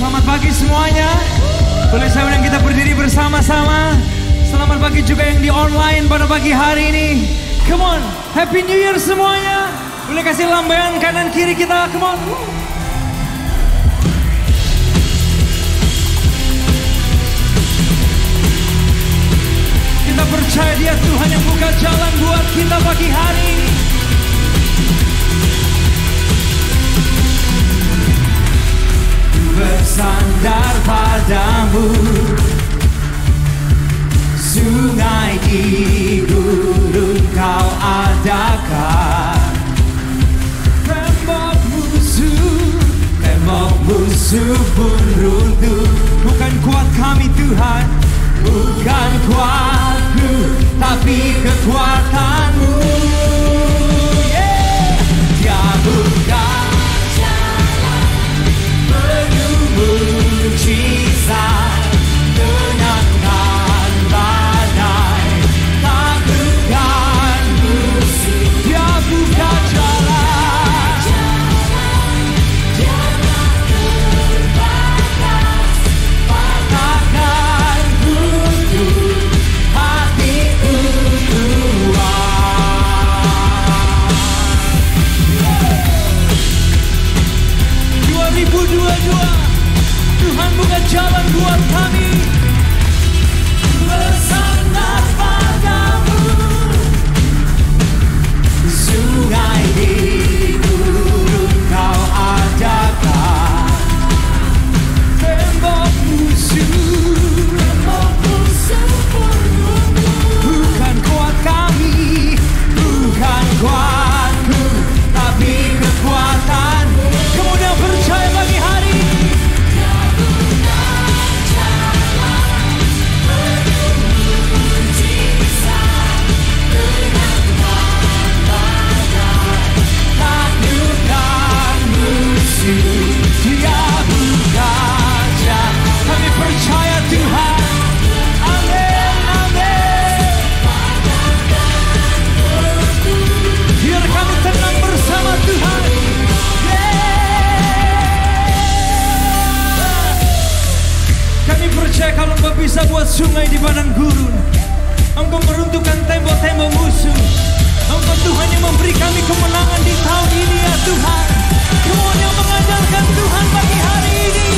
Selamat pagi semuanya. Boleh saya undang kita berdiri bersama-sama. Selamat pagi juga yang di online pada pagi hari ini. Come on, Happy New Year semuanya. Boleh kasih lambaian kanan kiri kita, come on. Kita percaya Dia Tuhan yang buka jalan buat kita pagi hari ini. Bersandar padamu, sungai di gurun Kau adakan. Tembok musuh pun runtuh. Bukan kuat kami Tuhan, bukan kuatku, tapi kekuatan-Mu. Dia buka mujizat, tenangkan badai, taklukkan musuh. Dia buka jalan, jangan terbatas, patahkan kutu, hatiku kuat. 2022 Tuhan buka jalan buat kami. Bersandar padamu, sungai di gurun Kau adakan. Tembok musuh pun runtuh. Bukan kuat kami, bukan kuatku, tapi kekuatan-Mu. Kemudian percaya pagi hari ini. Dia buka jalan. Kami percaya Tuhan. Amin, amin. Biar kami tenang bersama Tuhan. Kami percaya kalau Engkau bisa buat sungai di padang gurun. Engkau meruntuhkan tembok-tembok musuh. Engkau Tuhan yang memberi kami kemenangan di tahun ini ya Tuhan. Tuhan yang mengandalkan Tuhan pagi hari ini.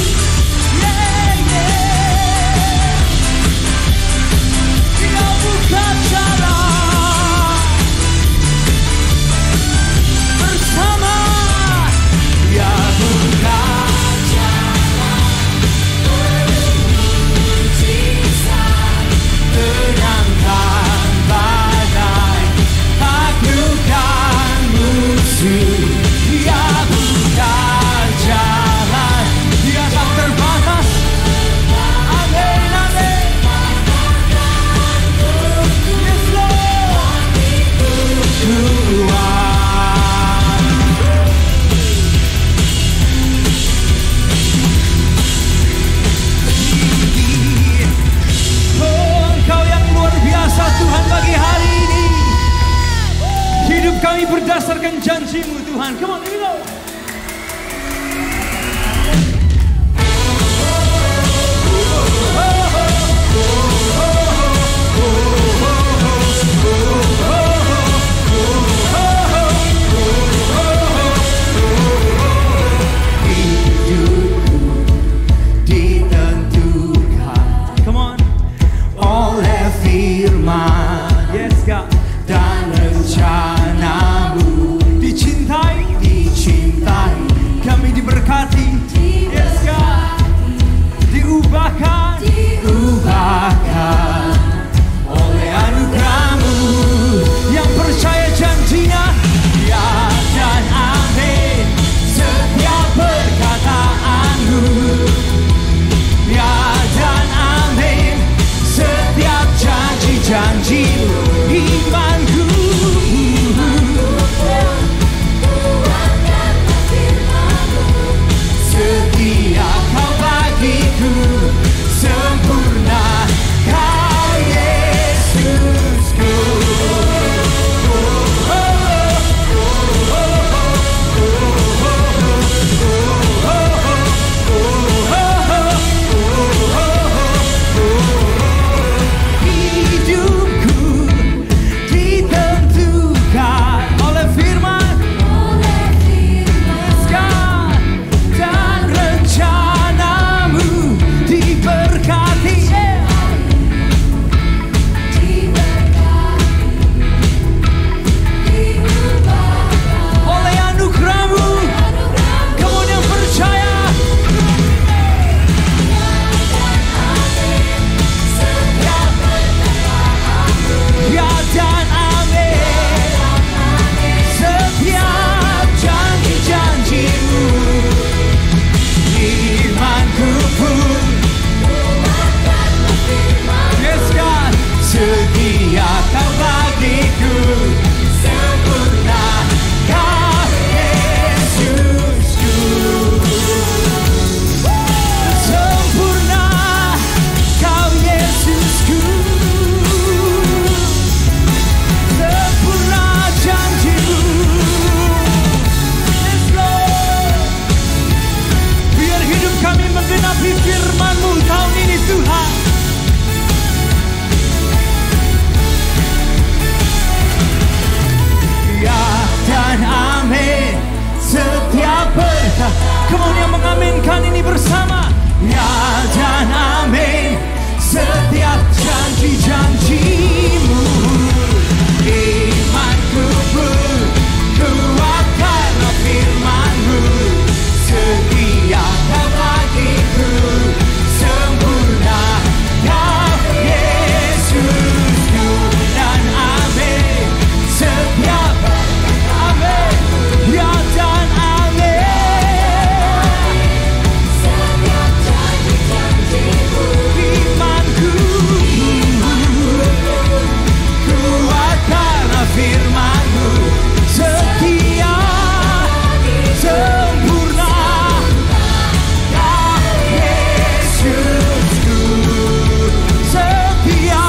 Dia buka jalan bersama. Dia buka jalan, mujizat, tenangkan badai, taklukkan musuh. Dia buka jalan, Dia saksikan ini bersama. Ya dan amin setiap janji-janjimu. Imanku pun kuat karena firman-Mu. Setia Kau bagiku, sempurna Kau Yesusku. Dan amin setiap amin, ya dan amin setiap janji-janji-Mu. Imanku kuat karena firman-Mu. Setia sempurna Kau Yesusku. Setia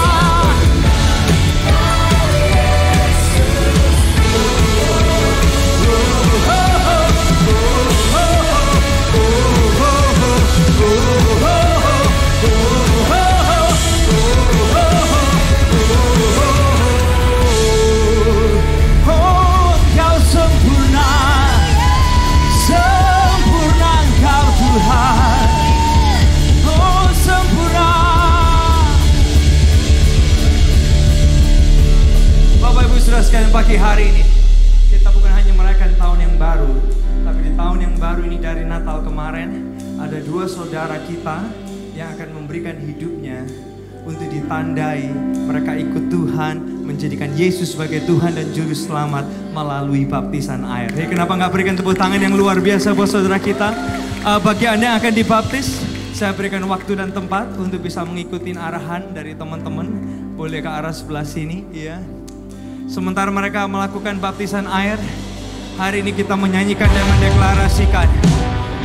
Engkau sempurna, sempurna Engkau Tuhan. Oh sempurna. Bapak Ibu Saudara sekalian, pagi hari ini kita bukan hanya merayakan tahun yang baru, tapi di tahun yang baru ini dari Natal kemarin ada dua saudara kita yang akan memberikan hidupnya untuk ditandai mereka ikut Tuhan, menjadikan Yesus sebagai Tuhan dan Juru Selamat melalui baptisan air. Hey, kenapa nggak berikan tepuk tangan yang luar biasa buat saudara kita? Bagi Anda yang akan dibaptis, saya berikan waktu dan tempat untuk bisa mengikuti arahan dari teman-teman. Boleh ke arah sebelah sini, ya. Sementara mereka melakukan baptisan air, hari ini kita menyanyikan dan mendeklarasikan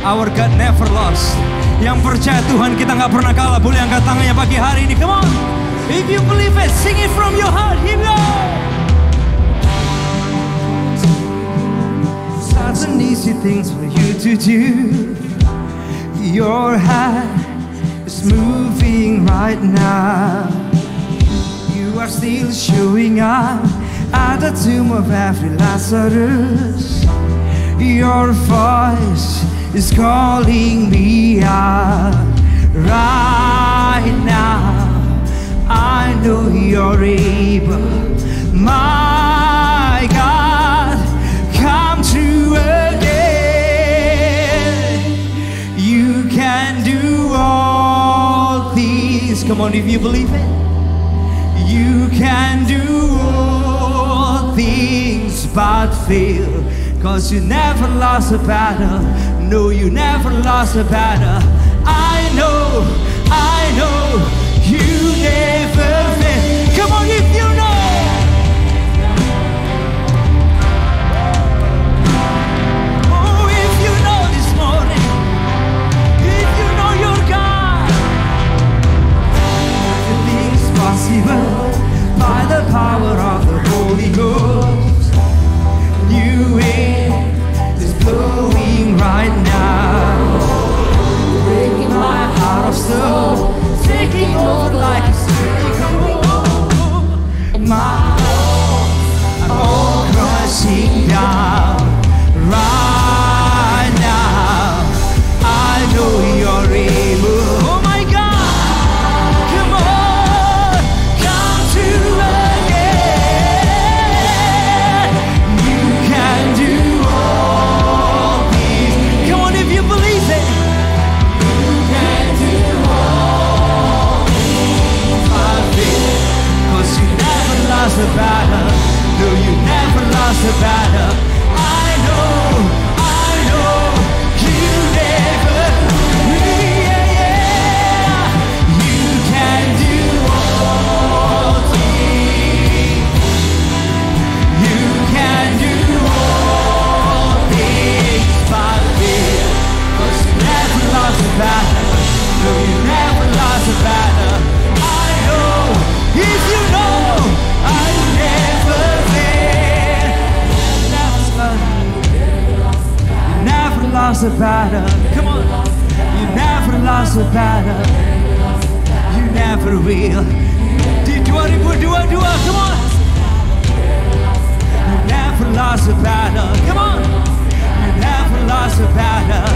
Our God never lost. Yang percaya Tuhan kita nggak pernah kalah. Boleh angkat tangannya pagi hari ini. Come on. If you believe it, sing it from your heart. Here we go. Such an easy things for you to do. Your hand is moving right now. You are still showing up at the tomb of every Lazarus. Your voice is calling me out right now. I know you're able, my God, come true again. You can do all things. Come on, if you believe it. You can do all things but fail. 'Cause you never lost a battle. No, you never lost a battle. I know you never fail. Come on, if you know. Oh, if you know this morning, if you know your God, everything's possible by the power of the Holy Ghost. New wind is blowing right now, breaking my heart of stone, taking over like a stream. My I'm all crushing down right now. I know you're able. Oh my God, come on, come to again. You can do all things. Come on, if you believe it. You can do all things. Cause you never lost a battle. No, you never lost a battle. I know you never. Yeah. You can do all things. You can do all things but fear. 'Cause you never lost a battle. No, you never lost a battle. I know, if you know, I never fail. You never lost a battle. Come on. You never lost a battle. You never will. Di 2022, come on. You never lost a battle. Come on. You never lost a battle.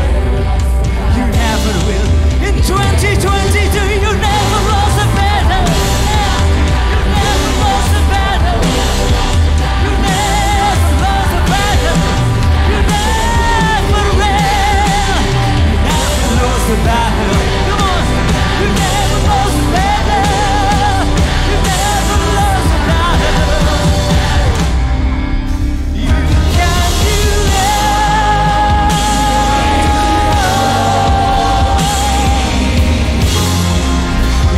You never will. In 2022, you never lost a battle. You never lost a battle. You never lost a battle. You never will. You never lost a battle. Come on. You never lost a battle. You never lost a battle. You can do it.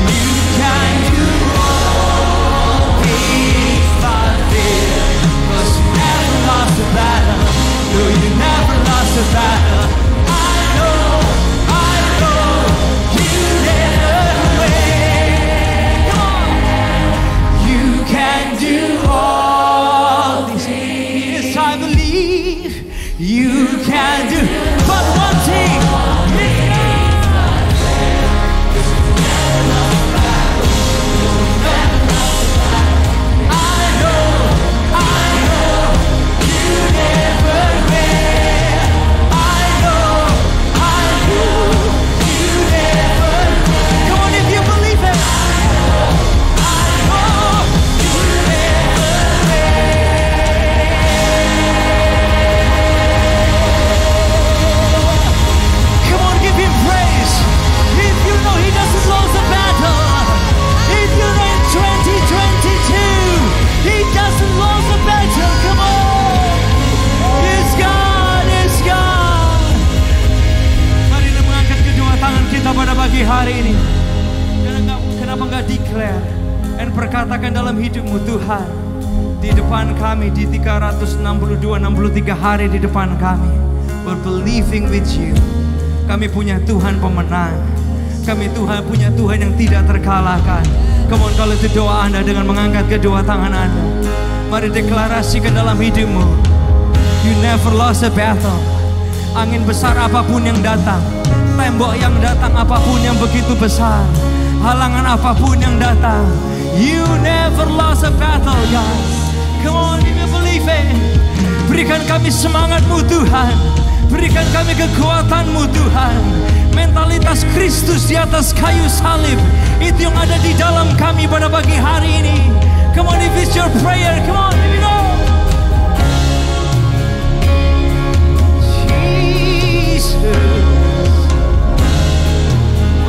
You can do all things but fear. 'Cause you never lost a battle. No, you never lost a battle. I know, you never will. Come on. You can do all things. Yes, I believe you can do. But one thing. I know, you never will. I know, you never will. Come on, if you believe it. I know, you never will. Come on, give him praise. If you know he doesn't lose a battle. If you know in 2022 he doesn't lose a battle. Come on. It's God, it's God. Marilah mengangkat kedua tangan kita pada pagi hari ini. Kenapa enggak declare dan perkatakan dalam hidupmu, Tuhan, di depan kami, di 362-63 hari di depan kami, we're believing with you. Kami punya Tuhan pemenang. Kami punya Tuhan yang tidak terkalahkan. Come on, kalau itu doa Anda dengan mengangkat kedua tangan Anda, mari deklarasikan dalam hidupmu. You never lost a battle. Angin besar apapun yang datang, tembok yang datang apapun yang begitu besar, halangan apapun yang datang, you never lost a battle, guys. Come on, if you believe it. Berikan kami semangat-Mu, Tuhan. Berikan kami kekuatan-Mu, Tuhan. Mentalitas Kristus di atas kayu salib, itu yang ada di dalam kami pada pagi hari ini. Come on, if it's your prayer, come on, let me know. Jesus.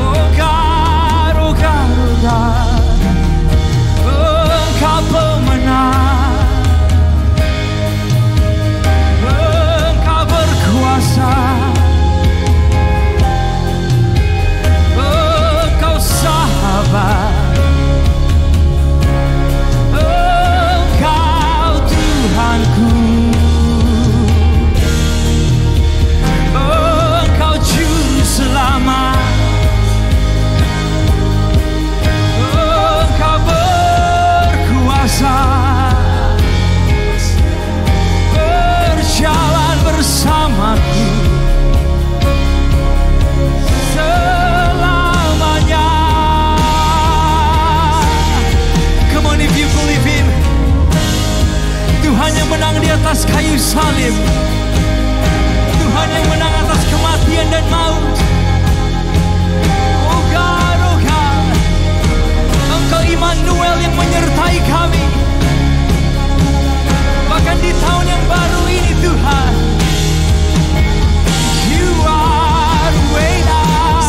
Oh God, oh God, oh God. Oh, Engkau pemenang. Oh, Engkau berkuasa. Oh, Engkau sahabat. Oh, Engkau Tuhanku. Oh, Engkau Juru Selamat. Oh, Engkau berkuasa. Berjalan bersamaku selamanya. Come on, if you believe him. Tuhan yang menang di atas kayu salib. Tuhan yang menang atas kematian dan maut. Oh God, oh God. Engkau Immanuel yang menyertai kami. Bahkan di tahun yang baru ini, Tuhan, you are way out.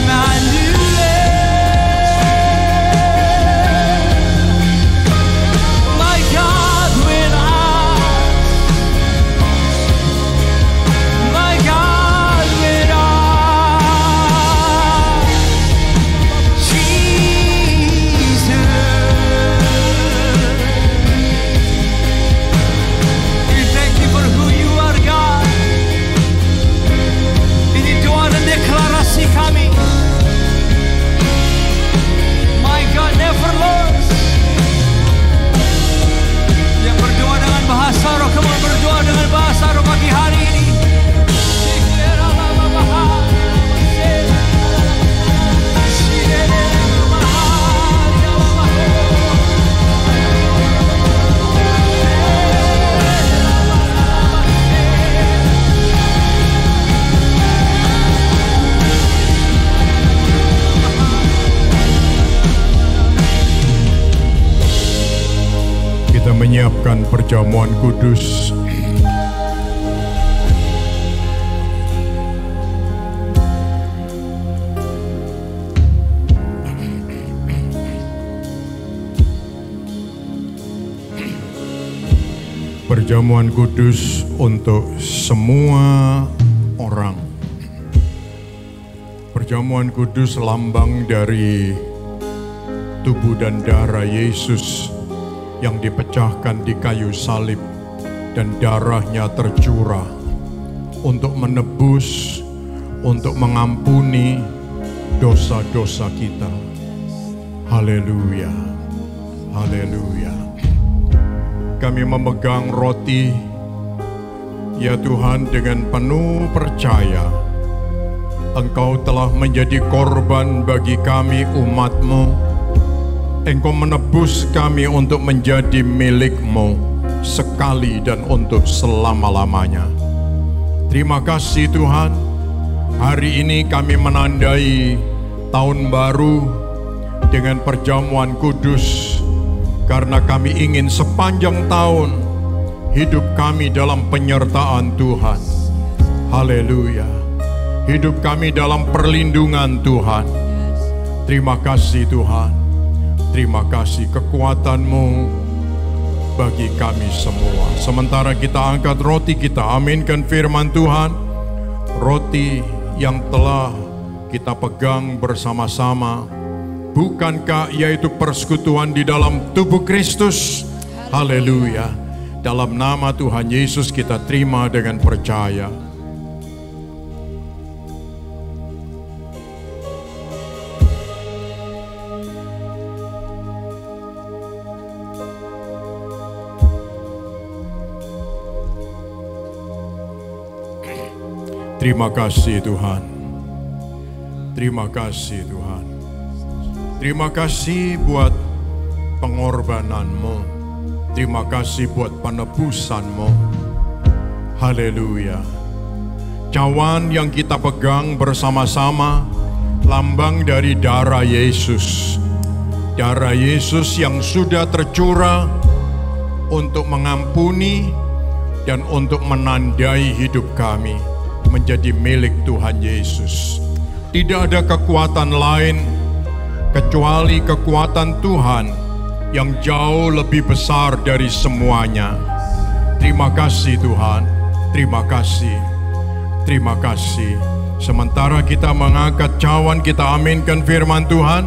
Immanuel, my God with us. menyiapkan perjamuan kudus. Perjamuan kudus untuk semua orang. Perjamuan kudus lambang dari tubuh dan darah Yesus yang dipecahkan di kayu salib dan darahnya tercurah untuk menebus, untuk mengampuni dosa-dosa kita. Haleluya, haleluya. Kami memegang roti, ya Tuhan, dengan penuh percaya. Engkau telah menjadi korban bagi kami umat-Mu. Engkau menebus kami untuk menjadi milik-Mu sekali dan untuk selama-lamanya. Terima kasih Tuhan. Hari ini kami menandai tahun baru dengan perjamuan kudus, karena kami ingin sepanjang tahun hidup kami dalam penyertaan Tuhan. Haleluya. Hidup kami dalam perlindungan Tuhan. Terima kasih Tuhan. Terima kasih kekuatan-Mu bagi kami semua. Sementara kita angkat roti, kita aminkan firman Tuhan. Roti yang telah kita pegang bersama-sama, bukankah yaitu persekutuan di dalam tubuh Kristus? Haleluya. Dalam nama Tuhan Yesus kita terima dengan percaya. Terima kasih Tuhan. Terima kasih Tuhan. Terima kasih buat pengorbanan-Mu. Terima kasih buat penebusan-Mu. Haleluya. Cawan yang kita pegang bersama-sama lambang dari darah Yesus. Darah Yesus yang sudah tercurah untuk mengampuni dan untuk menandai hidup kami menjadi milik Tuhan Yesus. Tidak ada kekuatan lain kecuali kekuatan Tuhan yang jauh lebih besar dari semuanya. Terima kasih Tuhan. Terima kasih. Terima kasih. Sementara kita mengangkat cawan, kita aminkan firman Tuhan.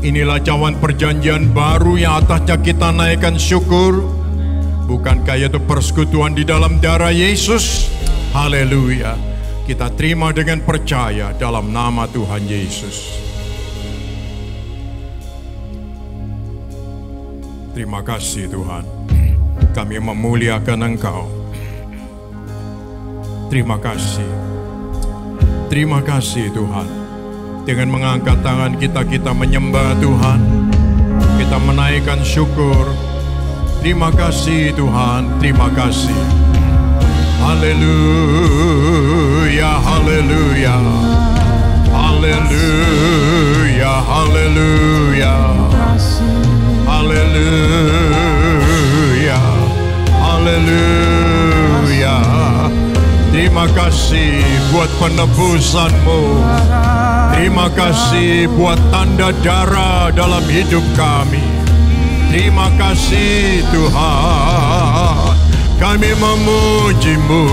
Inilah cawan perjanjian baru yang atasnya kita naikkan syukur. Bukankah itu persekutuan di dalam darah Yesus? Haleluya. Kita terima dengan percaya dalam nama Tuhan Yesus. Terima kasih Tuhan. Kami memuliakan Engkau. Terima kasih. Terima kasih Tuhan. Dengan mengangkat tangan kita menyembah Tuhan. Kita menaikkan syukur. Terima kasih Tuhan. Terima kasih. Haleluya, haleluya, haleluya, haleluya, haleluya, haleluya. Terima kasih buat penebusan-Mu. Terima kasih buat tanda darah dalam hidup kami. Terima kasih Tuhan. Kami memuji-Mu.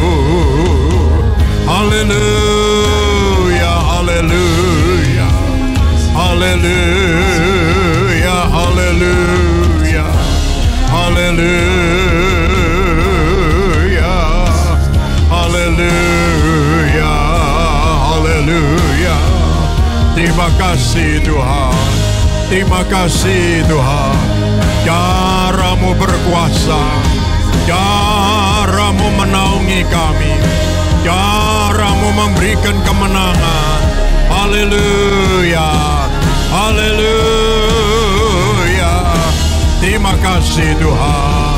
Haleluya, haleluya, haleluya, haleluya, haleluya, haleluya, haleluya. Terima kasih Tuhan. Terima kasih Tuhan. Darah-Mu berkuasa. Darah-Mu menaungi kami. Darah-Mu memberikan kemenangan. Haleluya, haleluya. Terima kasih Tuhan.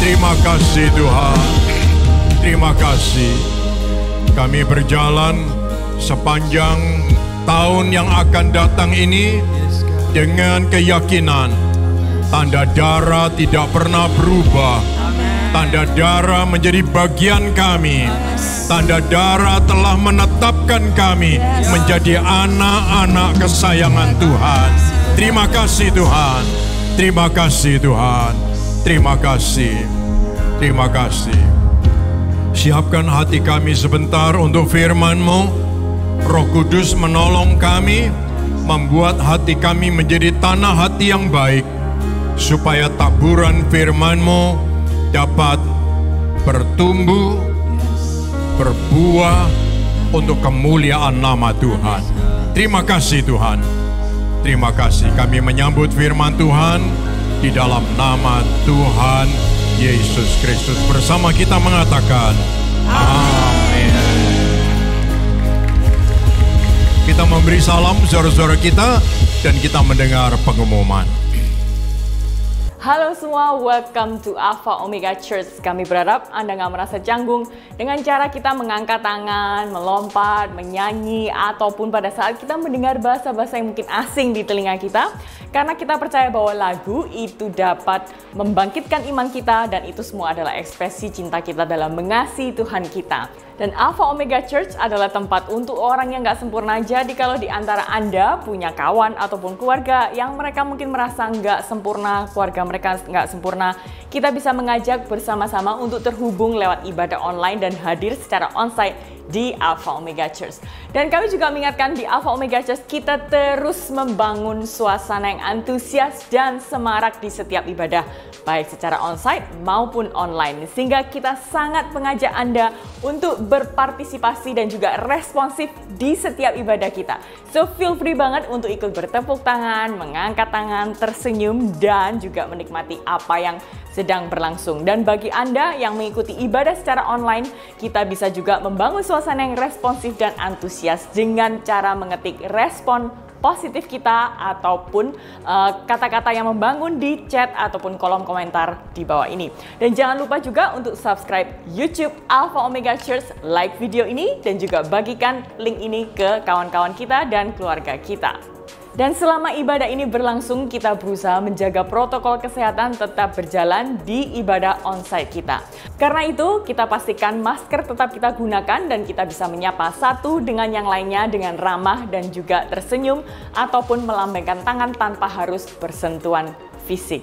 Terima kasih Tuhan. Terima kasih. Kami berjalan sepanjang tahun yang akan datang ini dengan keyakinan Tanda darah tidak pernah berubah. Tanda darah menjadi bagian kami. Tanda darah telah menetapkan kami menjadi anak-anak kesayangan Tuhan. Terima kasih Tuhan. Terima kasih Tuhan. Terima kasih. Terima kasih. Siapkan hati kami sebentar untuk firman-Mu. Roh Kudus menolong kami, membuat hati kami menjadi tanah hati yang baik, supaya taburan firman-Mu dapat bertumbuh, berbuah untuk kemuliaan nama Tuhan. Terima kasih Tuhan. Terima kasih, kami menyambut firman Tuhan di dalam nama Tuhan Yesus Kristus. Bersama kita mengatakan amin. Kita memberi salam saudara-saudara kita dan kita mendengar pengumuman. Halo semua, welcome to Alpha Omega Church. Kami berharap Anda nggak merasa canggung dengan cara kita mengangkat tangan, melompat, menyanyi, ataupun pada saat kita mendengar bahasa-bahasa yang mungkin asing di telinga kita. Karena kita percaya bahwa lagu itu dapat membangkitkan iman kita dan itu semua adalah ekspresi cinta kita dalam mengasihi Tuhan kita. Dan Alpha Omega Church adalah tempat untuk orang yang nggak sempurna. Jadi kalau di antara Anda punya kawan ataupun keluarga yang mereka mungkin merasa nggak sempurna, keluarga mereka nggak sempurna, kita bisa mengajak bersama-sama untuk terhubung lewat ibadah online dan hadir secara onsite di Alpha Omega Church. Dan kami juga mengingatkan di Alpha Omega Church kita terus membangun suasana yang antusias dan semarak di setiap ibadah, baik secara onsite maupun online. Sehingga kita sangat mengajak Anda untuk berpartisipasi dan juga responsif di setiap ibadah kita. So feel free banget untuk ikut bertepuk tangan, mengangkat tangan, tersenyum, dan juga menikmati apa yang sedang berlangsung. Dan bagi Anda yang mengikuti ibadah secara online, kita bisa juga membangun suasana yang responsif dan antusias dengan cara mengetik respon positif kita ataupun kata-kata yang membangun di chat ataupun kolom komentar di bawah ini. Dan jangan lupa juga untuk subscribe YouTube Alpha Omega Church, like video ini, dan juga bagikan link ini ke kawan-kawan kita dan keluarga kita. Dan selama ibadah ini berlangsung, kita berusaha menjaga protokol kesehatan tetap berjalan di ibadah onsite kita. Karena itu, kita pastikan masker tetap kita gunakan dan kita bisa menyapa satu dengan yang lainnya dengan ramah dan juga tersenyum ataupun melambaikan tangan tanpa harus bersentuhan fisik.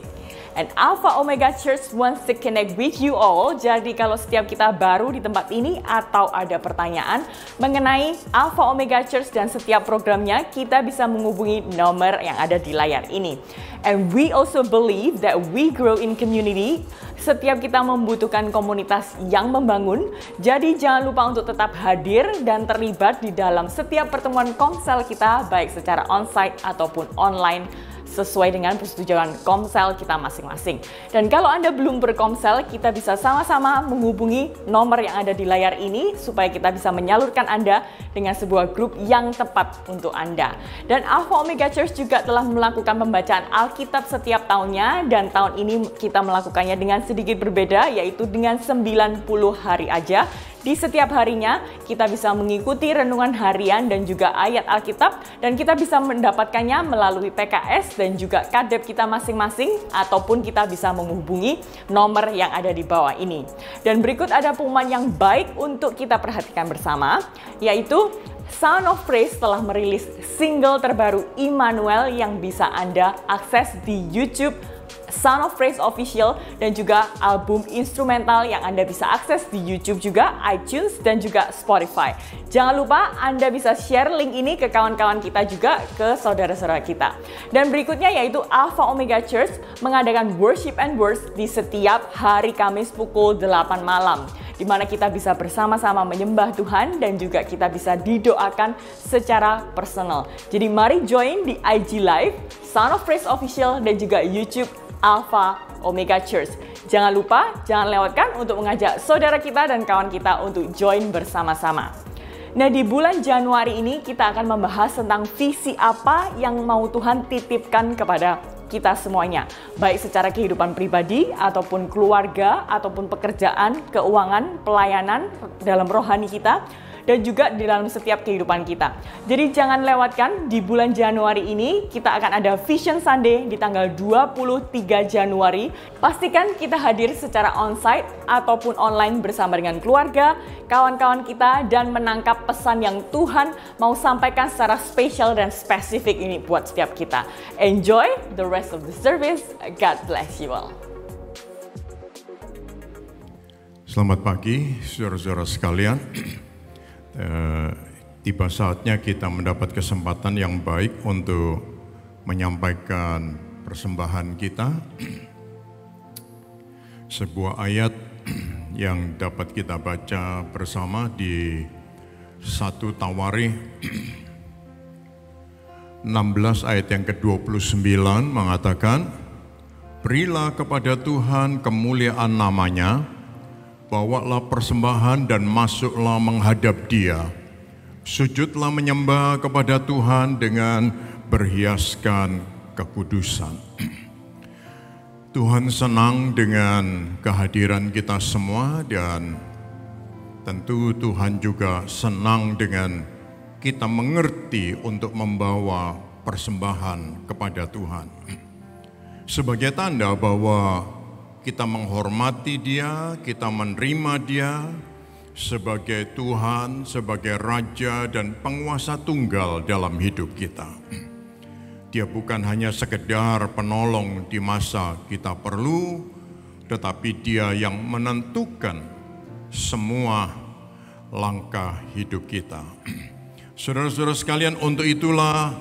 And Alpha Omega Church wants to connect with you all. Jadi kalau setiap kita baru di tempat ini atau ada pertanyaan mengenai Alpha Omega Church dan setiap programnya, kita bisa menghubungi nomor yang ada di layar ini. And we also believe that we grow in community. Setiap kita membutuhkan komunitas yang membangun. Jadi jangan lupa untuk tetap hadir dan terlibat di dalam setiap pertemuan komsel kita, baik secara onsite ataupun online, sesuai dengan persetujuan komsel kita masing-masing. Dan kalau Anda belum berkomsel, kita bisa sama-sama menghubungi nomor yang ada di layar ini supaya kita bisa menyalurkan Anda dengan sebuah grup yang tepat untuk Anda. Dan Alpha Omega Church juga telah melakukan pembacaan Alkitab setiap tahunnya, dan tahun ini kita melakukannya dengan sedikit berbeda, yaitu dengan 90 hari aja. Di setiap harinya kita bisa mengikuti renungan harian dan juga ayat Alkitab, dan kita bisa mendapatkannya melalui PKS dan juga kadep kita masing-masing, ataupun kita bisa menghubungi nomor yang ada di bawah ini. Dan berikut ada pengumuman yang baik untuk kita perhatikan bersama, yaitu Sound of Praise telah merilis single terbaru Immanuel yang bisa Anda akses di YouTube Sound of Praise Official, dan juga album instrumental yang Anda bisa akses di YouTube juga, iTunes, dan juga Spotify. Jangan lupa Anda bisa share link ini ke kawan-kawan kita juga, ke saudara-saudara kita. Dan berikutnya yaitu Alpha Omega Church mengadakan Worship and Words di setiap hari Kamis pukul 8 malam. Di mana kita bisa bersama-sama menyembah Tuhan dan juga kita bisa didoakan secara personal. Jadi mari join di IG Live, Sound of Praise Official, dan juga YouTube Alpha Omega Church. Jangan lupa, jangan lewatkan untuk mengajak saudara kita dan kawan kita untuk join bersama-sama. Nah, di bulan Januari ini kita akan membahas tentang visi apa yang mau Tuhan titipkan kepada kita semuanya, baik secara kehidupan pribadi ataupun keluarga ataupun pekerjaan, keuangan, pelayanan dalam rohani kita. dan juga di dalam setiap kehidupan kita. Jadi jangan lewatkan, di bulan Januari ini kita akan ada Vision Sunday di tanggal 23 Januari. Pastikan kita hadir secara onsite ataupun online bersama dengan keluarga, kawan-kawan kita, dan menangkap pesan yang Tuhan mau sampaikan secara spesial dan spesifik ini buat setiap kita. Enjoy the rest of the service. God bless you all. Selamat pagi, saudara-saudara sekalian. Tiba saatnya kita mendapat kesempatan yang baik untuk menyampaikan persembahan kita. Sebuah ayat yang dapat kita baca bersama di 1 Tawarikh 16 ayat yang ke-29 mengatakan, "Berilah kepada Tuhan kemuliaan namanya, bawalah persembahan dan masuklah menghadap Dia. Sujudlah menyembah kepada Tuhan dengan berhiaskan kekudusan." Tuhan senang dengan kehadiran kita semua, dan tentu Tuhan juga senang dengan kita mengerti untuk membawa persembahan kepada Tuhan. Sebagai tanda bahwa kita menghormati Dia, kita menerima Dia sebagai Tuhan, sebagai Raja dan penguasa tunggal dalam hidup kita. Dia bukan hanya sekedar penolong di masa kita perlu, tetapi Dia yang menentukan semua langkah hidup kita. Saudara-saudara sekalian, untuk itulah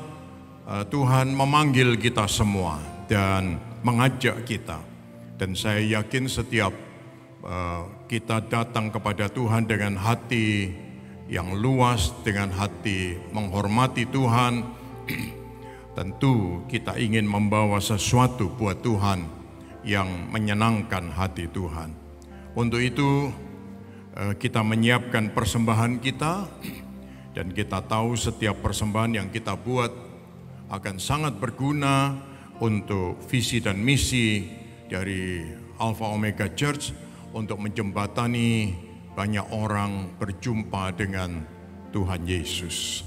Tuhan memanggil kita semua dan mengajak kita. Dan saya yakin setiap kita datang kepada Tuhan dengan hati yang luas, dengan hati menghormati Tuhan, tentu kita ingin membawa sesuatu buat Tuhan yang menyenangkan hati Tuhan. Untuk itu kita menyiapkan persembahan kita, dan kita tahu setiap persembahan yang kita buat akan sangat berguna untuk visi dan misi dari Alpha Omega Church untuk menjembatani banyak orang berjumpa dengan Tuhan Yesus.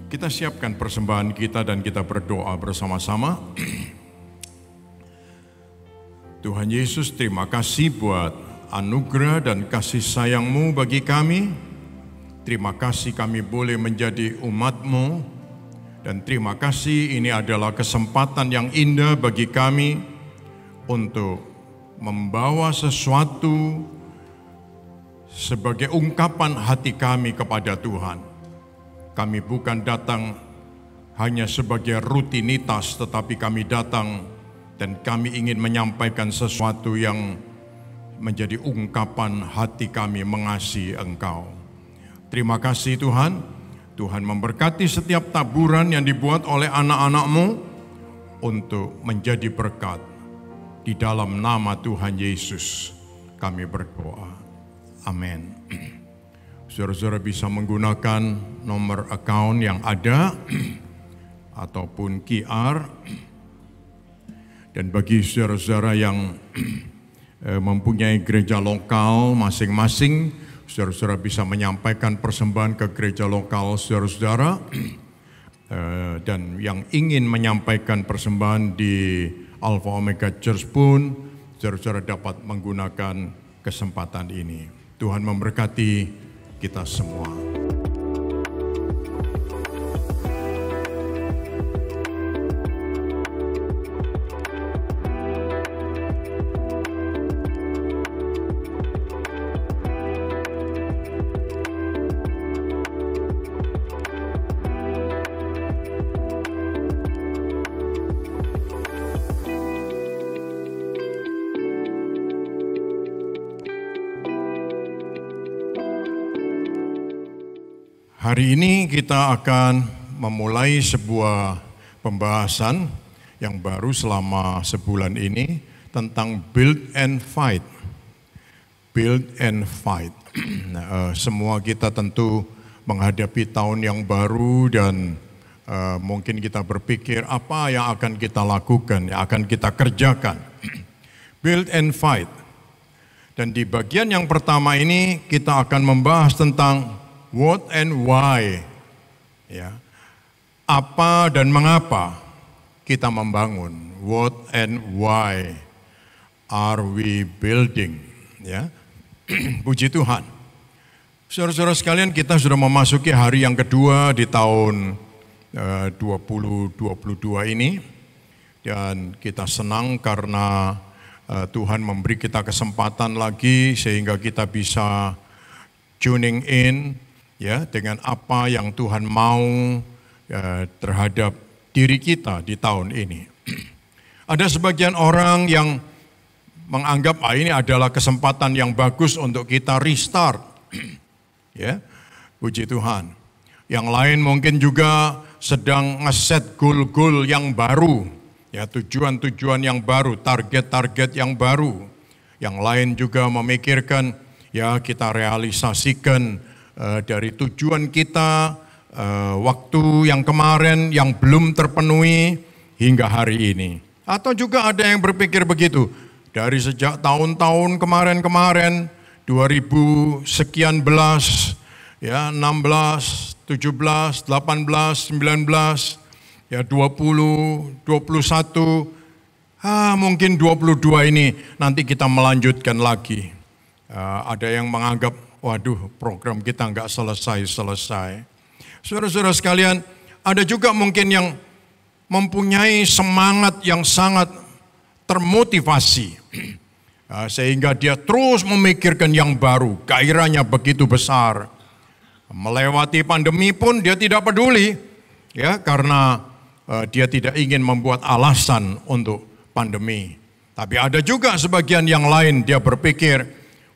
Kita siapkan persembahan kita dan kita berdoa bersama-sama. Tuhan Yesus, terima kasih buat anugerah dan kasih sayang-Mu bagi kami. Terima kasih kami boleh menjadi umat-Mu, dan terima kasih ini adalah kesempatan yang indah bagi kami untuk membawa sesuatu sebagai ungkapan hati kami kepada Tuhan. Kami bukan datang hanya sebagai rutinitas, tetapi kami datang dan kami ingin menyampaikan sesuatu yang menjadi ungkapan hati kami mengasihi Engkau. Terima kasih Tuhan. Tuhan memberkati setiap taburan yang dibuat oleh anak-anak-Mu untuk menjadi berkat. Di dalam nama Tuhan Yesus kami berdoa. Amin. Saudara-saudara bisa menggunakan nomor account yang ada ataupun QR. Dan bagi saudara-saudara yang mempunyai gereja lokal masing-masing, saudara-saudara bisa menyampaikan persembahan ke gereja lokal saudara-saudara. Dan yang ingin menyampaikan persembahan di Alpha Omega Church pun, saudara-saudara dapat menggunakan kesempatan ini. Tuhan memberkati kita semua. Hari ini kita akan memulai sebuah pembahasan yang baru selama sebulan ini tentang build and fight. Build and fight. Semua kita tentu menghadapi tahun yang baru dan mungkin kita berpikir apa yang akan kita lakukan, yang akan kita kerjakan. Build and fight. Dan di bagian yang pertama ini kita akan membahas tentang what and why. Ya. Apa dan mengapa kita membangun? What and why are we building? Ya. Puji Tuhan. Saudara-saudara sekalian, kita sudah memasuki hari yang kedua di tahun 2022 ini. Dan kita senang karena Tuhan memberi kita kesempatan lagi sehingga kita bisa tuning in ya dengan apa yang Tuhan mau terhadap diri kita di tahun ini. Ada sebagian orang yang menganggap ini adalah kesempatan yang bagus untuk kita restart. Ya, puji Tuhan. Yang lain mungkin juga sedang ngeset goal-goal yang baru, ya, tujuan-tujuan yang baru, target-target yang baru. Yang lain juga memikirkan, ya kita realisasikan dari tujuan kita waktu yang kemarin yang belum terpenuhi hingga hari ini. Atau juga ada yang berpikir begitu, dari sejak tahun-tahun kemarin-kemarin, 2000 sekian belas, ya 16, 17, 18, 19, ya 20, 21, mungkin 22 ini nanti kita melanjutkan lagi. Ada yang menganggap, waduh program kita nggak selesai-selesai. Saudara-saudara sekalian, ada juga mungkin yang mempunyai semangat yang sangat termotivasi. Sehingga dia terus memikirkan yang baru, gairahnya begitu besar. Melewati pandemi pun dia tidak peduli, ya karena dia tidak ingin membuat alasan untuk pandemi. Tapi ada juga sebagian yang lain dia berpikir,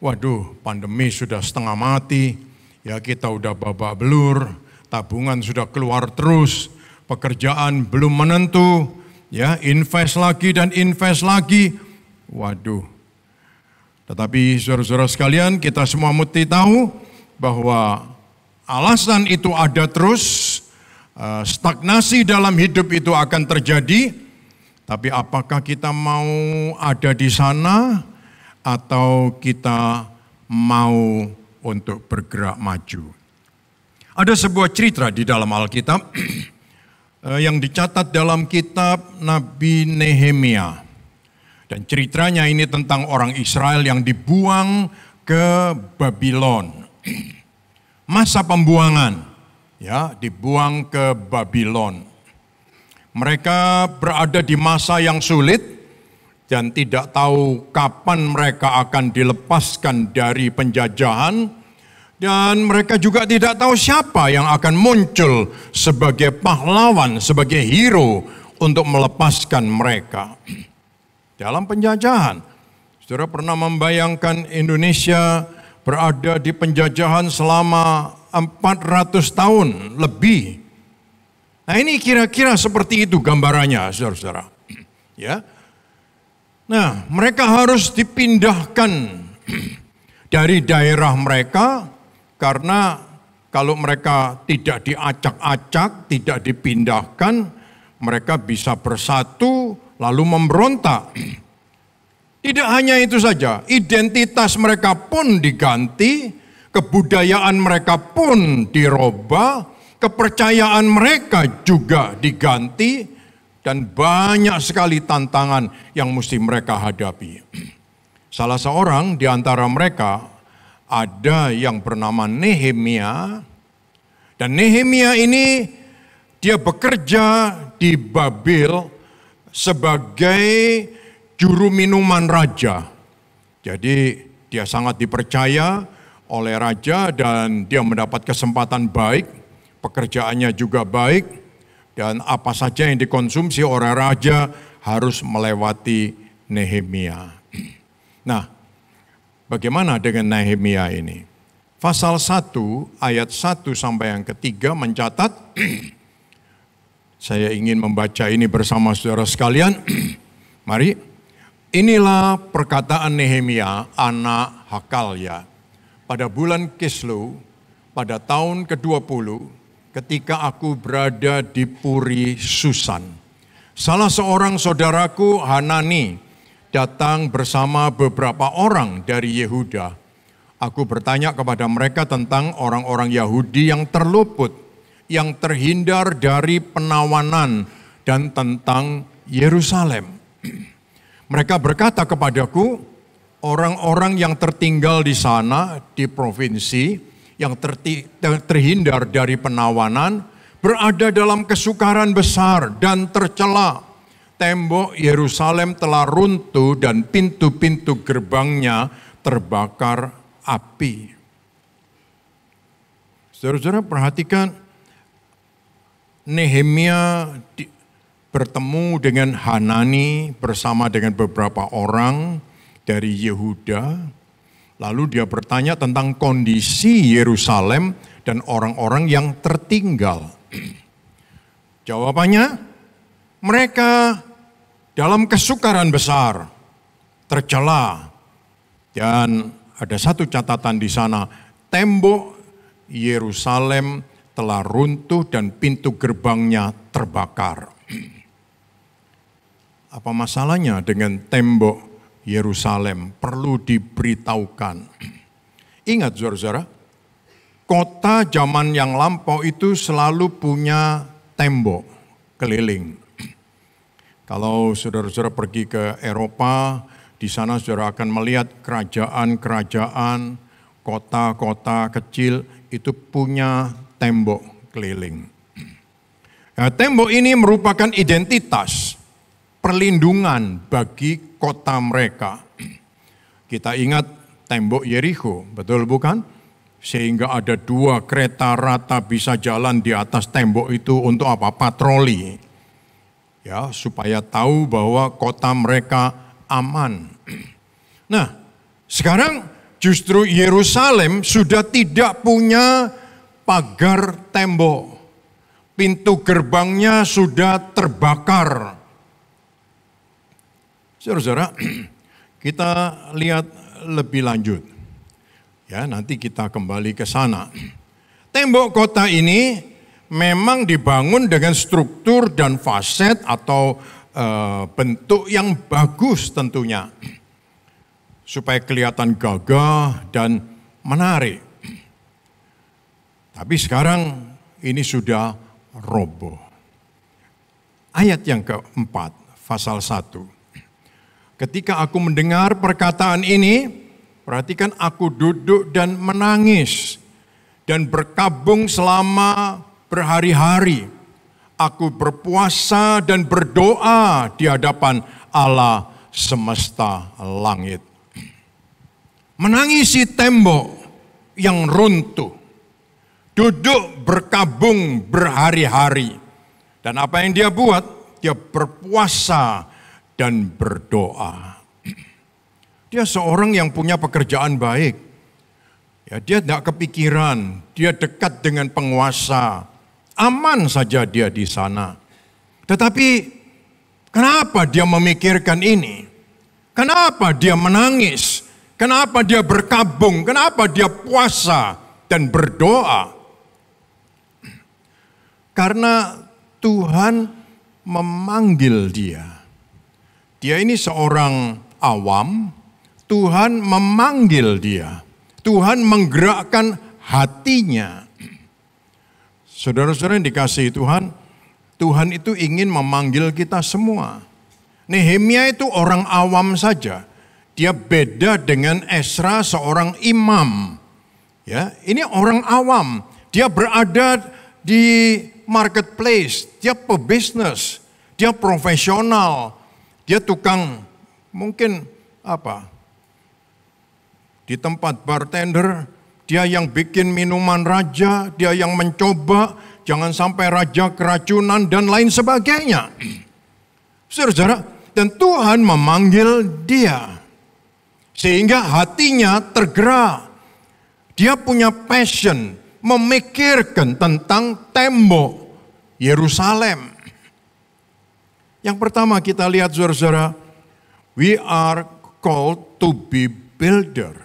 waduh pandemi sudah setengah mati, ya kita udah babak belur, tabungan sudah keluar terus, pekerjaan belum menentu, ya invest lagi dan invest lagi, waduh. Tetapi saudara-saudara sekalian, kita semua mesti tahu bahwa alasan itu ada terus, stagnasi dalam hidup itu akan terjadi, tapi apakah kita mau ada di sana atau kita mau untuk bergerak maju? Ada sebuah cerita di dalam Alkitab yang dicatat dalam kitab Nabi Nehemia. Dan ceritanya ini tentang orang Israel yang dibuang ke Babylon. Masa pembuangan, ya, dibuang ke Babylon. Mereka berada di masa yang sulit dan tidak tahu kapan mereka akan dilepaskan dari penjajahan. Dan mereka juga tidak tahu siapa yang akan muncul sebagai pahlawan, sebagai hero untuk melepaskan mereka. Dalam penjajahan, saudara pernah membayangkan Indonesia berada di penjajahan selama 400 tahun lebih. Nah ini kira-kira seperti itu gambarannya, saudara-saudara. Ya. Nah mereka harus dipindahkan dari daerah mereka, karena kalau mereka tidak diacak-acak, tidak dipindahkan, mereka bisa bersatu lalu memberontak. Tidak hanya itu saja, identitas mereka pun diganti, kebudayaan mereka pun dirubah, kepercayaan mereka juga diganti, dan banyak sekali tantangan yang mesti mereka hadapi. Salah seorang di antara mereka ada yang bernama Nehemia, dan Nehemia ini dia bekerja di Babel sebagai juru minuman raja. Jadi dia sangat dipercaya oleh raja dan dia mendapat kesempatan baik, pekerjaannya juga baik, dan apa saja yang dikonsumsi oleh raja harus melewati Nehemia. Nah, bagaimana dengan Nehemia ini? Pasal 1 ayat 1 sampai yang ketiga mencatat, saya ingin membaca ini bersama saudara sekalian. Mari, inilah perkataan Nehemia anak Hakalya. Pada bulan Kislew, pada tahun ke-20, ketika aku berada di Puri Susan, salah seorang saudaraku Hanani datang bersama beberapa orang dari Yehuda. Aku bertanya kepada mereka tentang orang-orang Yahudi yang terluput, yang terhindar dari penawanan, dan tentang Yerusalem. Mereka berkata kepadaku, orang-orang yang tertinggal di sana, di provinsi, yang terhindar dari penawanan, berada dalam kesukaran besar dan tercela. Tembok Yerusalem telah runtuh dan pintu-pintu gerbangnya terbakar api. Saudara-saudara perhatikan, Nehemia bertemu dengan Hanani bersama dengan beberapa orang dari Yehuda. Lalu dia bertanya tentang kondisi Yerusalem dan orang-orang yang tertinggal. Jawabannya, mereka dalam kesukaran besar, tercela. Dan ada satu catatan di sana, tembok Yerusalem telah runtuh dan pintu gerbangnya terbakar. Apa masalahnya dengan tembok Yerusalem? Perlu diberitahukan. Ingat saudara-saudara, kota zaman yang lampau itu selalu punya tembok keliling. Kalau saudara-saudara pergi ke Eropa, di sana saudara akan melihat kerajaan-kerajaan, kota-kota kecil itu punya tembok keliling. Nah, tembok ini merupakan identitas perlindungan bagi kota mereka. Kita ingat tembok Yerikho, betul bukan? Sehingga ada 2 kereta rata bisa jalan di atas tembok itu untuk apa? Patroli. Ya, supaya tahu bahwa kota mereka aman. Nah, sekarang justru Yerusalem sudah tidak punya pagar tembok. Pintu gerbangnya sudah terbakar. Saudara-saudara, kita lihat lebih lanjut. Ya, nanti kita kembali ke sana. Tembok kota ini memang dibangun dengan struktur dan faset atau bentuk yang bagus tentunya. Supaya kelihatan gagah dan menarik. Tapi sekarang ini sudah roboh. Ayat yang keempat, pasal 1. Ketika aku mendengar perkataan ini, perhatikan, aku duduk dan menangis dan berkabung selama berhari-hari. Aku berpuasa dan berdoa di hadapan Allah semesta langit. Menangisi tembok yang runtuh. Duduk berkabung berhari-hari. Dan apa yang dia buat? Dia berpuasa dan berdoa. Dia seorang yang punya pekerjaan baik. Ya, dia tidak kepikiran, dia dekat dengan penguasa. Aman saja dia di sana. Tetapi kenapa dia memikirkan ini? Kenapa dia menangis? Kenapa dia berkabung? Kenapa dia puasa dan berdoa? Karena Tuhan memanggil dia. Dia ini seorang awam, Tuhan memanggil dia. Tuhan menggerakkan hatinya. Saudara-saudara yang dikasihi Tuhan, Tuhan itu ingin memanggil kita semua. Nehemia itu orang awam saja. Dia beda dengan Esra, seorang imam. Ya, ini orang awam. Dia berada di marketplace, dia pebisnis, dia profesional. Dia tukang mungkin di tempat bartender, dia yang bikin minuman raja, dia yang mencoba, jangan sampai raja keracunan dan lain sebagainya. Saudara, dan Tuhan memanggil dia. Sehingga hatinya tergerak. Dia punya passion, memikirkan tentang tembok Yerusalem. Yang pertama kita lihat saudara-saudara, we are called to be builder.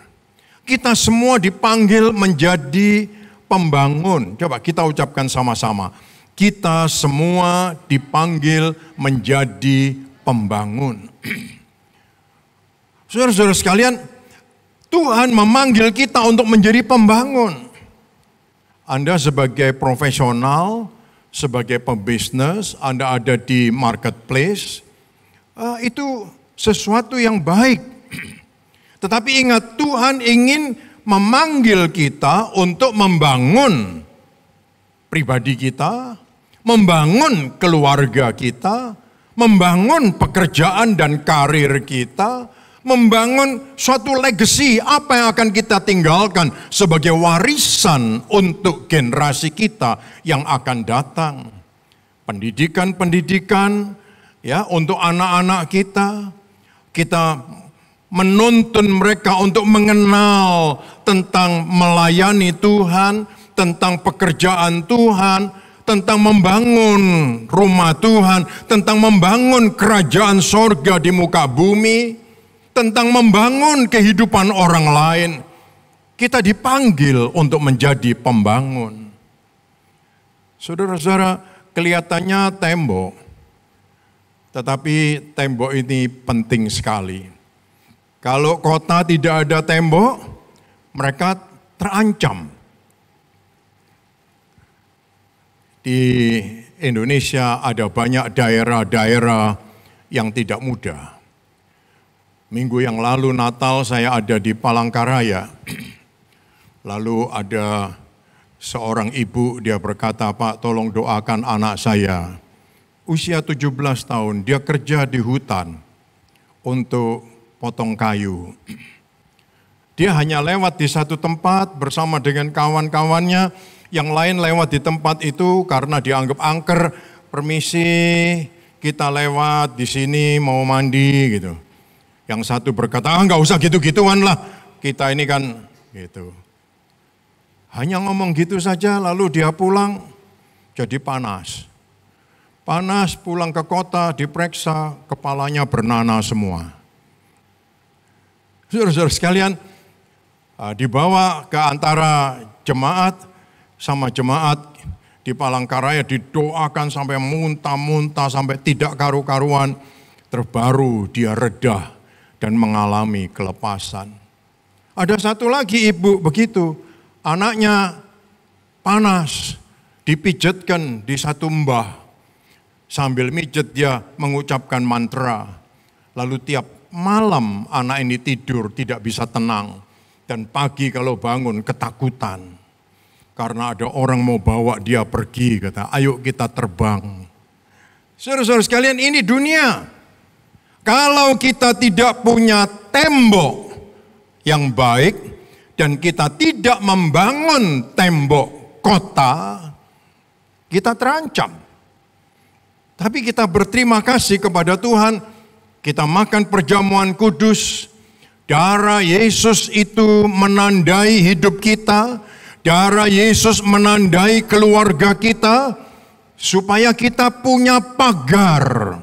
Kita semua dipanggil menjadi pembangun. Coba kita ucapkan sama-sama. Kita semua dipanggil menjadi pembangun. Saudara-saudara sekalian, Tuhan memanggil kita untuk menjadi pembangun. Anda sebagai profesional, sebagai pebisnis, Anda ada di marketplace, itu sesuatu yang baik. Tetapi ingat, Tuhan ingin memanggil kita untuk membangun pribadi kita, membangun keluarga kita, membangun pekerjaan dan karir kita, membangun suatu legacy apa yang akan kita tinggalkan sebagai warisan untuk generasi kita yang akan datang. Pendidikan-pendidikan ya untuk anak-anak kita menuntun mereka untuk mengenal tentang melayani Tuhan, tentang pekerjaan Tuhan, tentang membangun rumah Tuhan, tentang membangun kerajaan sorga di muka bumi, tentang membangun kehidupan orang lain. Kita dipanggil untuk menjadi pembangun. Saudara-saudara, kelihatannya tembok, tetapi tembok ini penting sekali. Kalau kota tidak ada tembok, mereka terancam. Di Indonesia ada banyak daerah-daerah yang tidak mudah. Minggu yang lalu Natal saya ada di Palangkaraya. Lalu ada seorang ibu, dia berkata, "Pak, tolong doakan anak saya. Usia 17 tahun, dia kerja di hutan untuk potong kayu. Dia hanya lewat di satu tempat bersama dengan kawan-kawannya, yang lain lewat di tempat itu karena dianggap angker, permisi, kita lewat di sini mau mandi gitu. Yang satu berkata, nggak usah gitu-gituan lah, kita ini kan gitu. Hanya ngomong gitu saja, lalu dia pulang, jadi panas. Panas, pulang ke kota, diperiksa, kepalanya bernanah semua. Saudara-saudara sekalian, dibawa ke antara jemaat, sama jemaat di Palangkaraya didoakan sampai muntah-muntah, sampai tidak karu-karuan. Terbaru dia reda dan mengalami kelepasan. Ada satu lagi ibu begitu, anaknya panas, dipijatkan di satu mbah. Sambil mijet dia mengucapkan mantra. Lalu tiap malam anak ini tidur tidak bisa tenang. Dan pagi kalau bangun ketakutan. Karena ada orang mau bawa dia pergi, kata, ayo kita terbang. Saudara-saudara sekalian, ini dunia. Kalau kita tidak punya tembok yang baik dan kita tidak membangun tembok kota, kita terancam. Tapi kita berterima kasih kepada Tuhan, kita makan perjamuan kudus, darah Yesus itu menandai hidup kita, darah Yesus menandai keluarga kita, supaya kita punya pagar.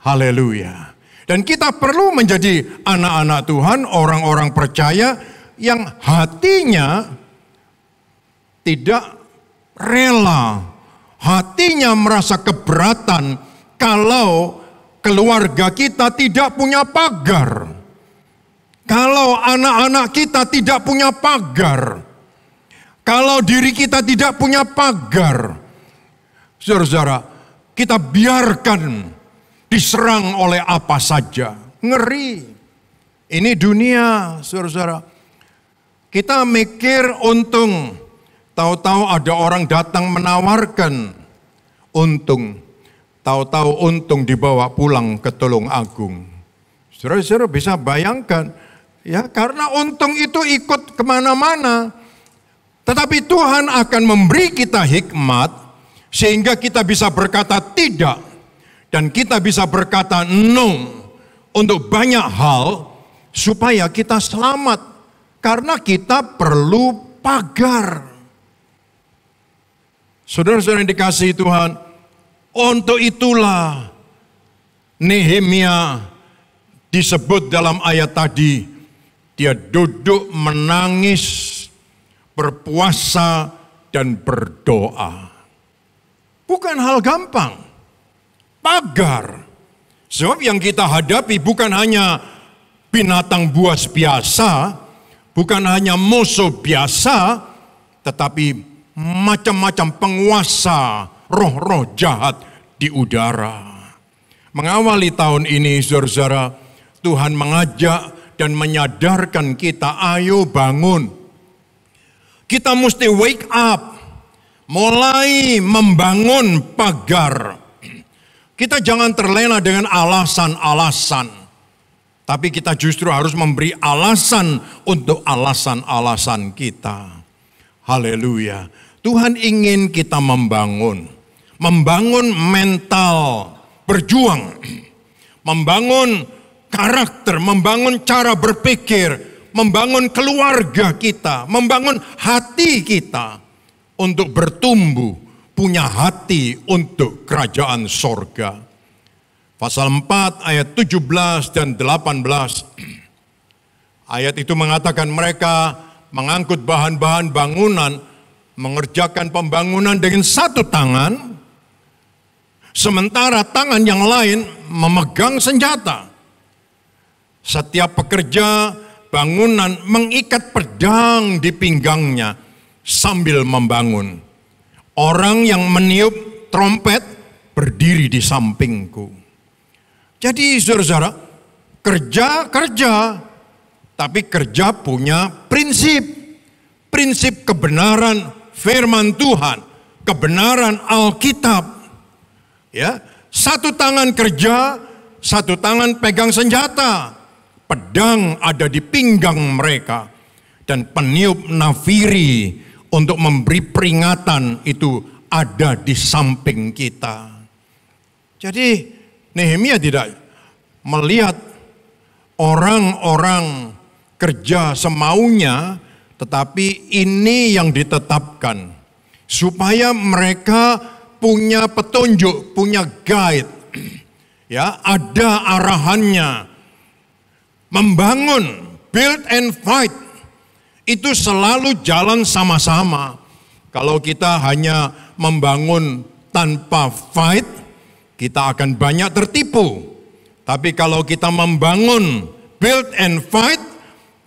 Haleluya. Dan kita perlu menjadi anak-anak Tuhan, orang-orang percaya yang hatinya tidak rela, hatinya merasa keberatan kalau keluarga kita tidak punya pagar. Kalau anak-anak kita tidak punya pagar. Kalau diri kita tidak punya pagar. Saudara-saudara, kita biarkan diserang oleh apa saja. Ngeri. Ini dunia, saudara-saudara. Kita mikir untung. Tahu-tahu ada orang datang menawarkan untung. Tahu-tahu untung dibawa pulang ke Tulung Agung. Saudara-saudara bisa bayangkan. Ya, karena untung itu ikut kemana-mana. Tetapi Tuhan akan memberi kita hikmat. Sehingga kita bisa berkata tidak. Dan kita bisa berkata no untuk banyak hal supaya kita selamat. Karena kita perlu pagar. Saudara-saudara yang dikasihi Tuhan, untuk itulah Nehemia disebut dalam ayat tadi, dia duduk menangis, berpuasa dan berdoa. Bukan hal gampang. Pagar. Sebab yang kita hadapi bukan hanya binatang buas biasa, bukan hanya musuh biasa, tetapi macam-macam penguasa roh-roh jahat di udara. Mengawali tahun ini, saudara-saudara, Tuhan mengajak dan menyadarkan kita, ayo bangun. Kita mesti wake up, mulai membangun pagar. Kita jangan terlena dengan alasan-alasan. Tapi kita justru harus memberi alasan untuk alasan-alasan kita. Haleluya. Tuhan ingin kita membangun mental, berjuang, membangun karakter, membangun cara berpikir, membangun keluarga kita, membangun hati kita untuk bertumbuh, punya hati untuk kerajaan sorga. Pasal 4 ayat 17 dan 18. Ayat itu mengatakan mereka mengangkut bahan-bahan bangunan, mengerjakan pembangunan dengan satu tangan, sementara tangan yang lain memegang senjata. Setiap pekerja bangunan mengikat pedang di pinggangnya sambil membangun. Orang yang meniup trompet berdiri di sampingku. Jadi saudara-saudara, kerja, tapi kerja punya prinsip. Prinsip kebenaran firman Tuhan, kebenaran Alkitab. Ya, satu tangan kerja, satu tangan pegang senjata. Pedang ada di pinggang mereka. Dan peniup nafiri untuk memberi peringatan itu ada di samping kita. Jadi Nehemia tidak melihat orang-orang kerja semaunya, tetapi ini yang ditetapkan. Supaya mereka punya petunjuk, punya guide. Ya, ada arahannya. Membangun, build and fight, itu selalu jalan sama-sama. Kalau kita hanya membangun tanpa fight, kita akan banyak tertipu. Tapi kalau kita membangun, build and fight,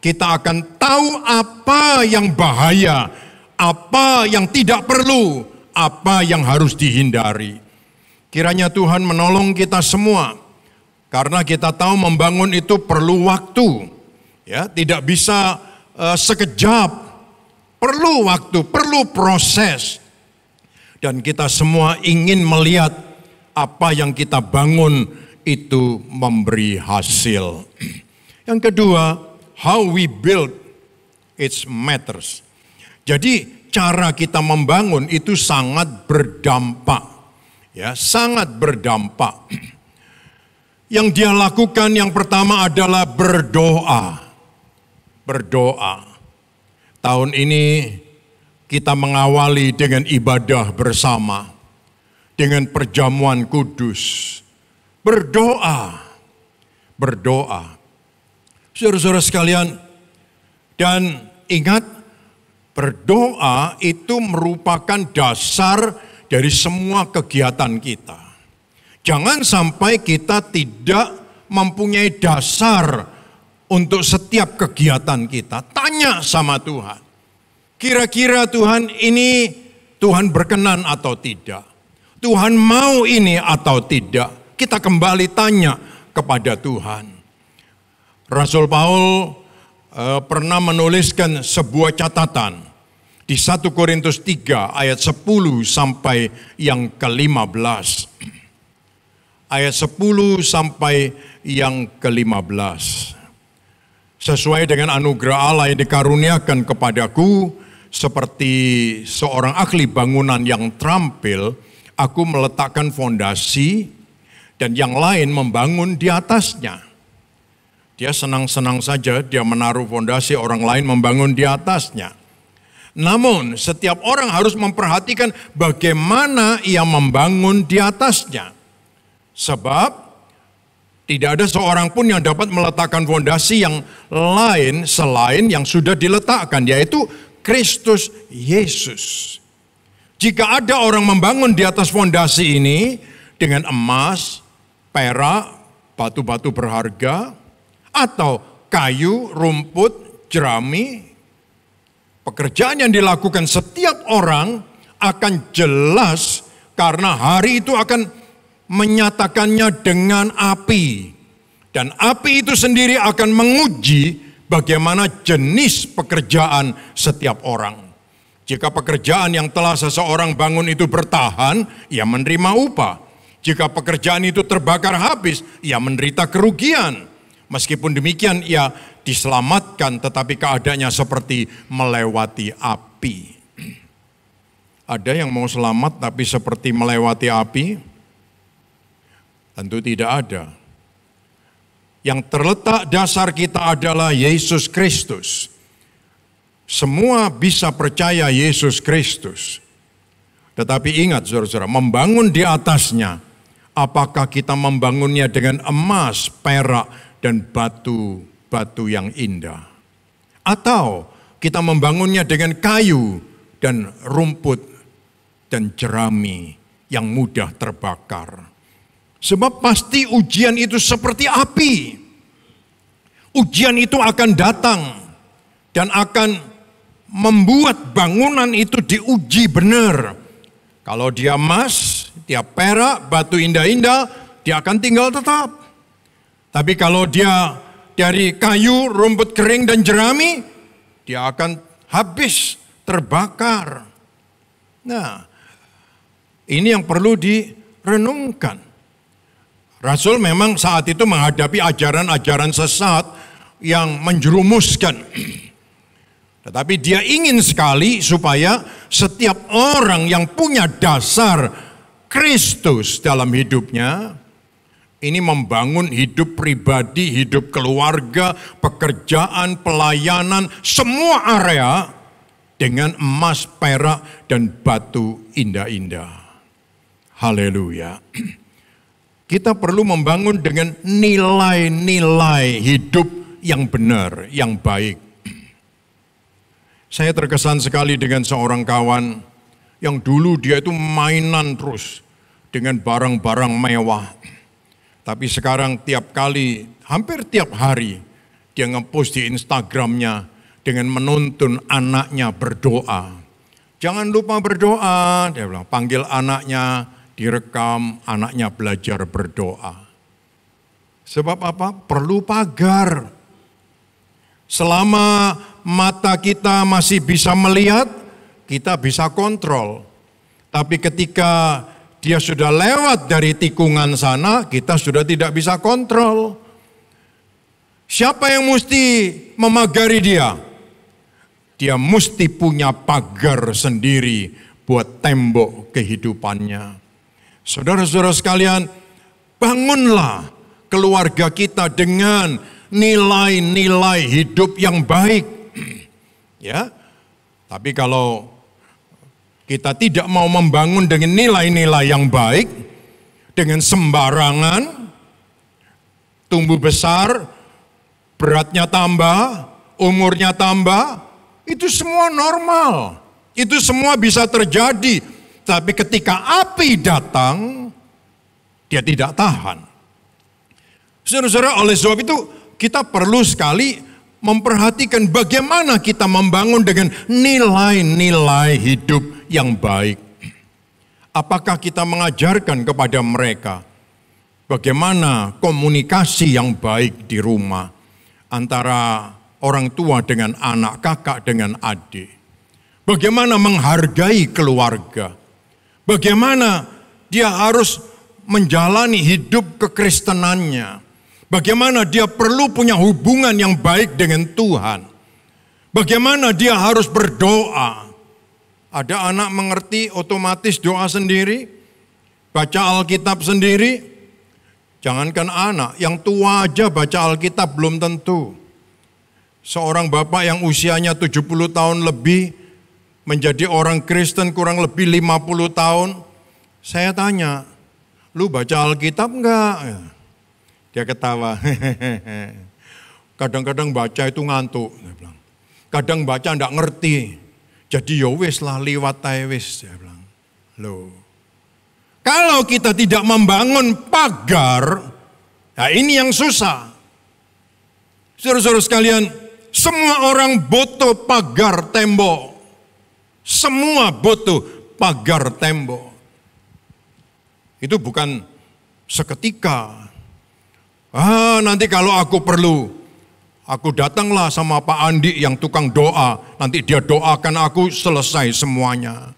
kita akan tahu apa yang bahaya, apa yang tidak perlu, apa yang harus dihindari. Kiranya Tuhan menolong kita semua. Karena kita tahu membangun itu perlu waktu. Ya, tidak bisa sekejap. Perlu waktu, perlu proses. Dan kita semua ingin melihat apa yang kita bangun itu memberi hasil. Yang kedua, how we build, it matters. Jadi cara kita membangun itu sangat berdampak. Ya, sangat berdampak. Yang dia lakukan yang pertama adalah berdoa. Berdoa. Tahun ini kita mengawali dengan ibadah bersama. Dengan perjamuan kudus. Berdoa. Berdoa. Saudara-saudara sekalian, dan ingat, berdoa itu merupakan dasar dari semua kegiatan kita. Jangan sampai kita tidak mempunyai dasar untuk setiap kegiatan kita. Tanya sama Tuhan. Kira-kira Tuhan ini Tuhan berkenan atau tidak? Tuhan mau ini atau tidak? Kita kembali tanya kepada Tuhan. Rasul Paul pernah menuliskan sebuah catatan di 1 Korintus 3 ayat 10 sampai yang ke-15. Ayat 10 sampai yang ke-15. Sesuai dengan anugerah Allah yang dikaruniakan kepadaku, seperti seorang ahli bangunan yang terampil, aku meletakkan fondasi dan yang lain membangun di atasnya. Dia senang-senang saja dia menaruh fondasi, orang lain membangun di atasnya. Namun setiap orang harus memperhatikan bagaimana ia membangun di atasnya. Sebab tidak ada seorang pun yang dapat meletakkan fondasi yang lain selain yang sudah diletakkan, yaitu Kristus Yesus. Jika ada orang membangun di atas fondasi ini dengan emas, perak, batu-batu berharga, atau kayu, rumput, jerami, pekerjaan yang dilakukan setiap orang akan jelas karena hari itu akan menyatakannya dengan api. Dan api itu sendiri akan menguji bagaimana jenis pekerjaan setiap orang. Jika pekerjaan yang telah seseorang bangun itu bertahan, ia menerima upah. Jika pekerjaan itu terbakar habis, ia menderita kerugian. Meskipun demikian, ia diselamatkan, tetapi keadaannya seperti melewati api. Ada yang mau selamat tapi seperti melewati api? Tentu tidak ada. Yang terletak dasar kita adalah Yesus Kristus. Semua bisa percaya Yesus Kristus. Tetapi ingat saudara-saudara, membangun di atasnya, apakah kita membangunnya dengan emas, perak, dan batu-batu yang indah? Atau kita membangunnya dengan kayu dan rumput dan jerami yang mudah terbakar? Sebab pasti ujian itu seperti api. Ujian itu akan datang dan akan membuat bangunan itu diuji benar. Kalau dia emas, dia perak, batu indah-indah, dia akan tinggal tetap. Tapi kalau dia dari kayu, rumput kering dan jerami, dia akan habis, terbakar. Nah, ini yang perlu direnungkan. Rasul memang saat itu menghadapi ajaran-ajaran sesat yang menjerumuskan. Tetapi dia ingin sekali supaya setiap orang yang punya dasar Kristus dalam hidupnya, ini membangun hidup pribadi, hidup keluarga, pekerjaan, pelayanan, semua area dengan emas, perak, dan batu indah-indah. Haleluya. Kita perlu membangun dengan nilai-nilai hidup yang benar, yang baik. Saya terkesan sekali dengan seorang kawan yang dulu dia itu mainan terus dengan barang-barang mewah. Tapi sekarang tiap kali, hampir tiap hari, dia ngepost di Instagramnya dengan menuntun anaknya berdoa. Jangan lupa berdoa, dia bilang, panggil anaknya, direkam, anaknya belajar berdoa. Sebab apa? Perlu pagar. Selama mata kita masih bisa melihat, kita bisa kontrol. Tapi ketika dia sudah lewat dari tikungan sana, kita sudah tidak bisa kontrol. Siapa yang mesti memagari dia? Dia mesti punya pagar sendiri buat tembok kehidupannya. Saudara-saudara sekalian, bangunlah keluarga kita dengan nilai-nilai hidup yang baik. Ya. Tapi kalau kita tidak mau membangun dengan nilai-nilai yang baik, dengan sembarangan, tumbuh besar, beratnya tambah, umurnya tambah, itu semua normal. Itu semua bisa terjadi. Tapi ketika api datang, dia tidak tahan. Saudara-saudara, oleh sebab itu kita perlu sekali memperhatikan bagaimana kita membangun dengan nilai-nilai hidup yang baik. Apakah kita mengajarkan kepada mereka bagaimana komunikasi yang baik di rumah antara orang tua dengan anak, kakak dengan adik. Bagaimana menghargai keluarga. Bagaimana dia harus menjalani hidup kekristenannya. Bagaimana dia perlu punya hubungan yang baik dengan Tuhan. Bagaimana dia harus berdoa. Ada anak mengerti otomatis doa sendiri, baca Alkitab sendiri. Jangankan anak, yang tua aja baca Alkitab belum tentu. Seorang bapak yang usianya 70 tahun lebih, menjadi orang Kristen kurang lebih 50 tahun. Saya tanya, lu baca Alkitab enggak? Dia ketawa. Kadang-kadang baca itu ngantuk. Kadang baca enggak ngerti. Jadi ya wis lah liwat ae wis. Dia bilang, loh. Kalau kita tidak membangun pagar, nah ini yang susah. Saudara-saudara sekalian, semua orang butuh pagar tembok. Semua butuh pagar tembok. Itu bukan seketika. Nanti kalau aku perlu, aku datanglah sama Pak Andi yang tukang doa. Nanti dia doakan aku, selesai semuanya.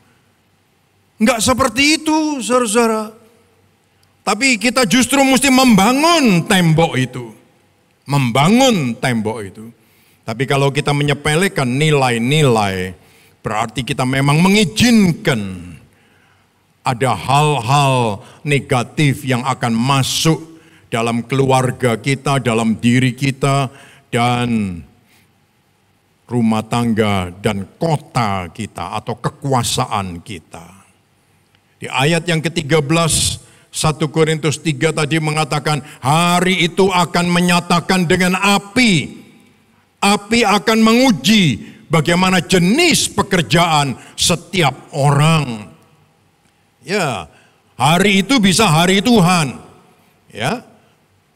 Enggak seperti itu, saudara-saudara. Tapi kita justru mesti membangun tembok itu. Membangun tembok itu. Tapi kalau kita menyepelekan nilai-nilai, berarti kita memang mengizinkan ada hal-hal negatif yang akan masuk dalam keluarga kita, dalam diri kita, dan rumah tangga dan kota kita atau kekuasaan kita. Di ayat yang ke-13, 1 Korintus 3 tadi mengatakan, hari itu akan menyatakan dengan api. Api akan menguji bagaimana jenis pekerjaan setiap orang. Ya, hari itu bisa hari Tuhan. Ya,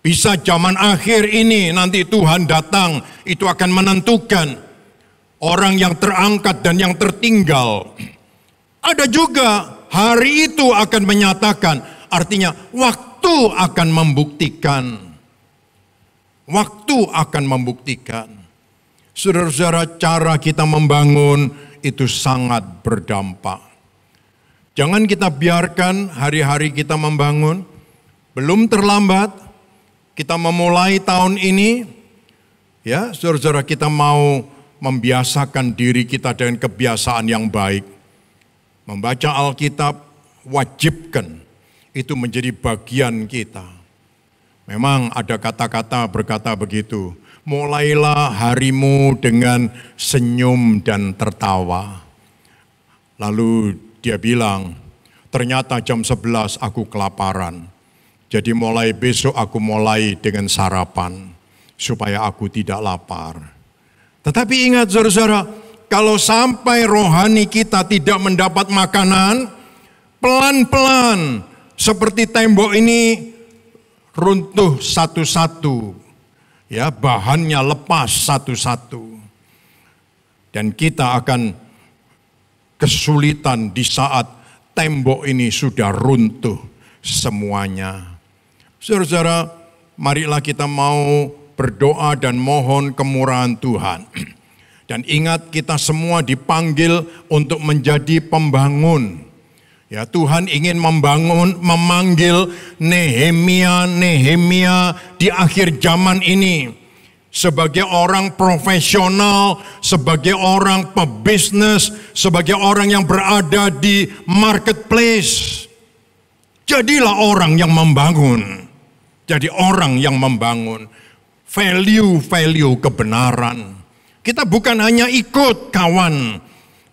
bisa zaman akhir ini nanti Tuhan datang, itu akan menentukan orang yang terangkat dan yang tertinggal. Ada juga hari itu akan menyatakan, artinya waktu akan membuktikan. Waktu akan membuktikan. Saudara-saudara, cara kita membangun itu sangat berdampak. Jangan kita biarkan hari-hari kita membangun. Belum terlambat, kita memulai tahun ini. Ya, saudara-saudara, kita mau membiasakan diri kita dengan kebiasaan yang baik. Membaca Alkitab, wajibkan. Itu menjadi bagian kita. Memang ada kata-kata berkata begitu. Mulailah harimu dengan senyum dan tertawa. Lalu dia bilang, ternyata jam 11 aku kelaparan. Jadi mulai besok aku mulai dengan sarapan. Supaya aku tidak lapar. Tetapi ingat saudara-saudara, kalau sampai rohani kita tidak mendapat makanan, pelan-pelan seperti tembok ini runtuh satu-satu. Ya, bahannya lepas satu-satu. Dan kita akan kesulitan di saat tembok ini sudah runtuh semuanya. Saudara-saudara, marilah kita mau berdoa dan mohon kemurahan Tuhan. Dan ingat, kita semua dipanggil untuk menjadi pembangun. Ya, Tuhan ingin memanggil Nehemia di akhir zaman ini sebagai orang profesional, sebagai orang pebisnis, sebagai orang yang berada di marketplace. Jadilah orang yang membangun. Jadi orang yang membangun value kebenaran. Kita bukan hanya ikut kawan,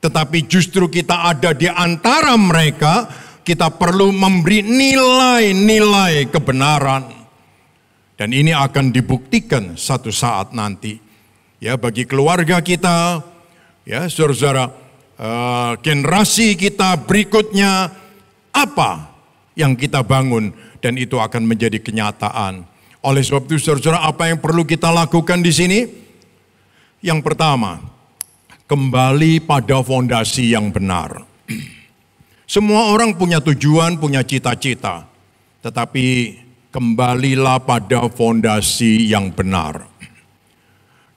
tetapi justru kita ada di antara mereka, kita perlu memberi nilai-nilai kebenaran. Dan ini akan dibuktikan satu saat nanti. Ya, bagi keluarga kita, ya saudara-saudara, generasi kita berikutnya, apa yang kita bangun, dan itu akan menjadi kenyataan. Oleh sebab itu saudara-saudara, apa yang perlu kita lakukan di sini? Yang pertama, kembali pada fondasi yang benar. Semua orang punya tujuan, punya cita-cita. Tetapi kembalilah pada fondasi yang benar.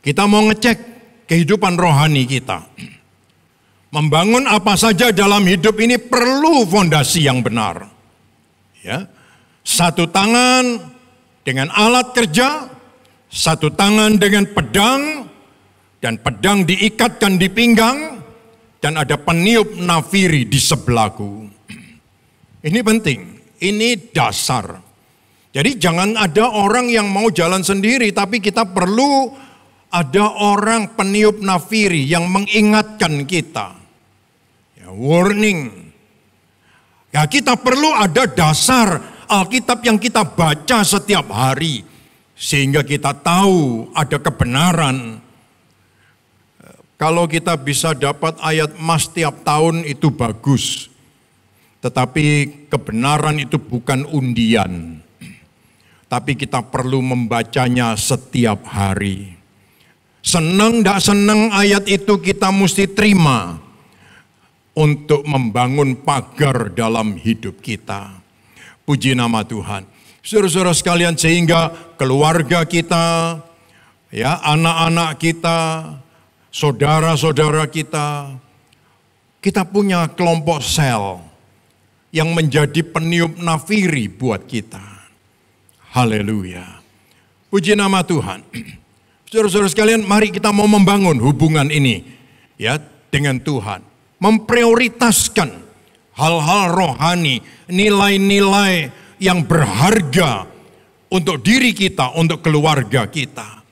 Kita mau ngecek kehidupan rohani kita. Membangun apa saja dalam hidup ini perlu fondasi yang benar. Ya. Satu tangan dengan alat kerja, satu tangan dengan pedang, dan pedang diikatkan di pinggang, dan ada peniup nafiri di sebelahku. Ini penting, ini dasar. Jadi jangan ada orang yang mau jalan sendiri, tapi kita perlu ada orang peniup nafiri yang mengingatkan kita. Ya, warning. Ya, kita perlu ada dasar Alkitab yang kita baca setiap hari, sehingga kita tahu ada kebenaran. Kalau kita bisa dapat ayat emas tiap tahun itu bagus. Tetapi kebenaran itu bukan undian. Tapi kita perlu membacanya setiap hari. Senang tidak senang ayat itu kita mesti terima untuk membangun pagar dalam hidup kita. Puji nama Tuhan. Saudara-saudara sekalian, sehingga keluarga kita, ya, anak-anak kita, saudara-saudara kita punya kelompok sel yang menjadi peniup nafiri buat kita. Haleluya. Puji nama Tuhan. Saudara-saudara sekalian, mari kita mau membangun hubungan ini ya dengan Tuhan. Memprioritaskan hal-hal rohani, nilai-nilai yang berharga untuk diri kita, untuk keluarga kita.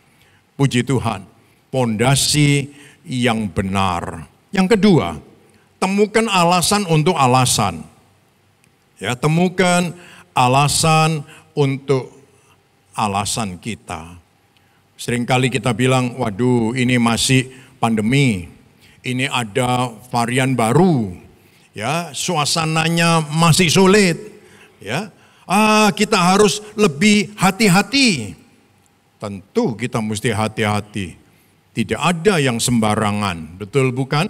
Puji Tuhan, pondasi yang benar. Yang kedua, temukan alasan untuk alasan. Ya, temukan alasan untuk alasan kita. Seringkali kita bilang, waduh ini masih pandemi, ini ada varian baru, ya suasananya masih sulit, ya kita harus lebih hati-hati. Tentu kita mesti hati-hati, tidak ada yang sembarangan, betul bukan?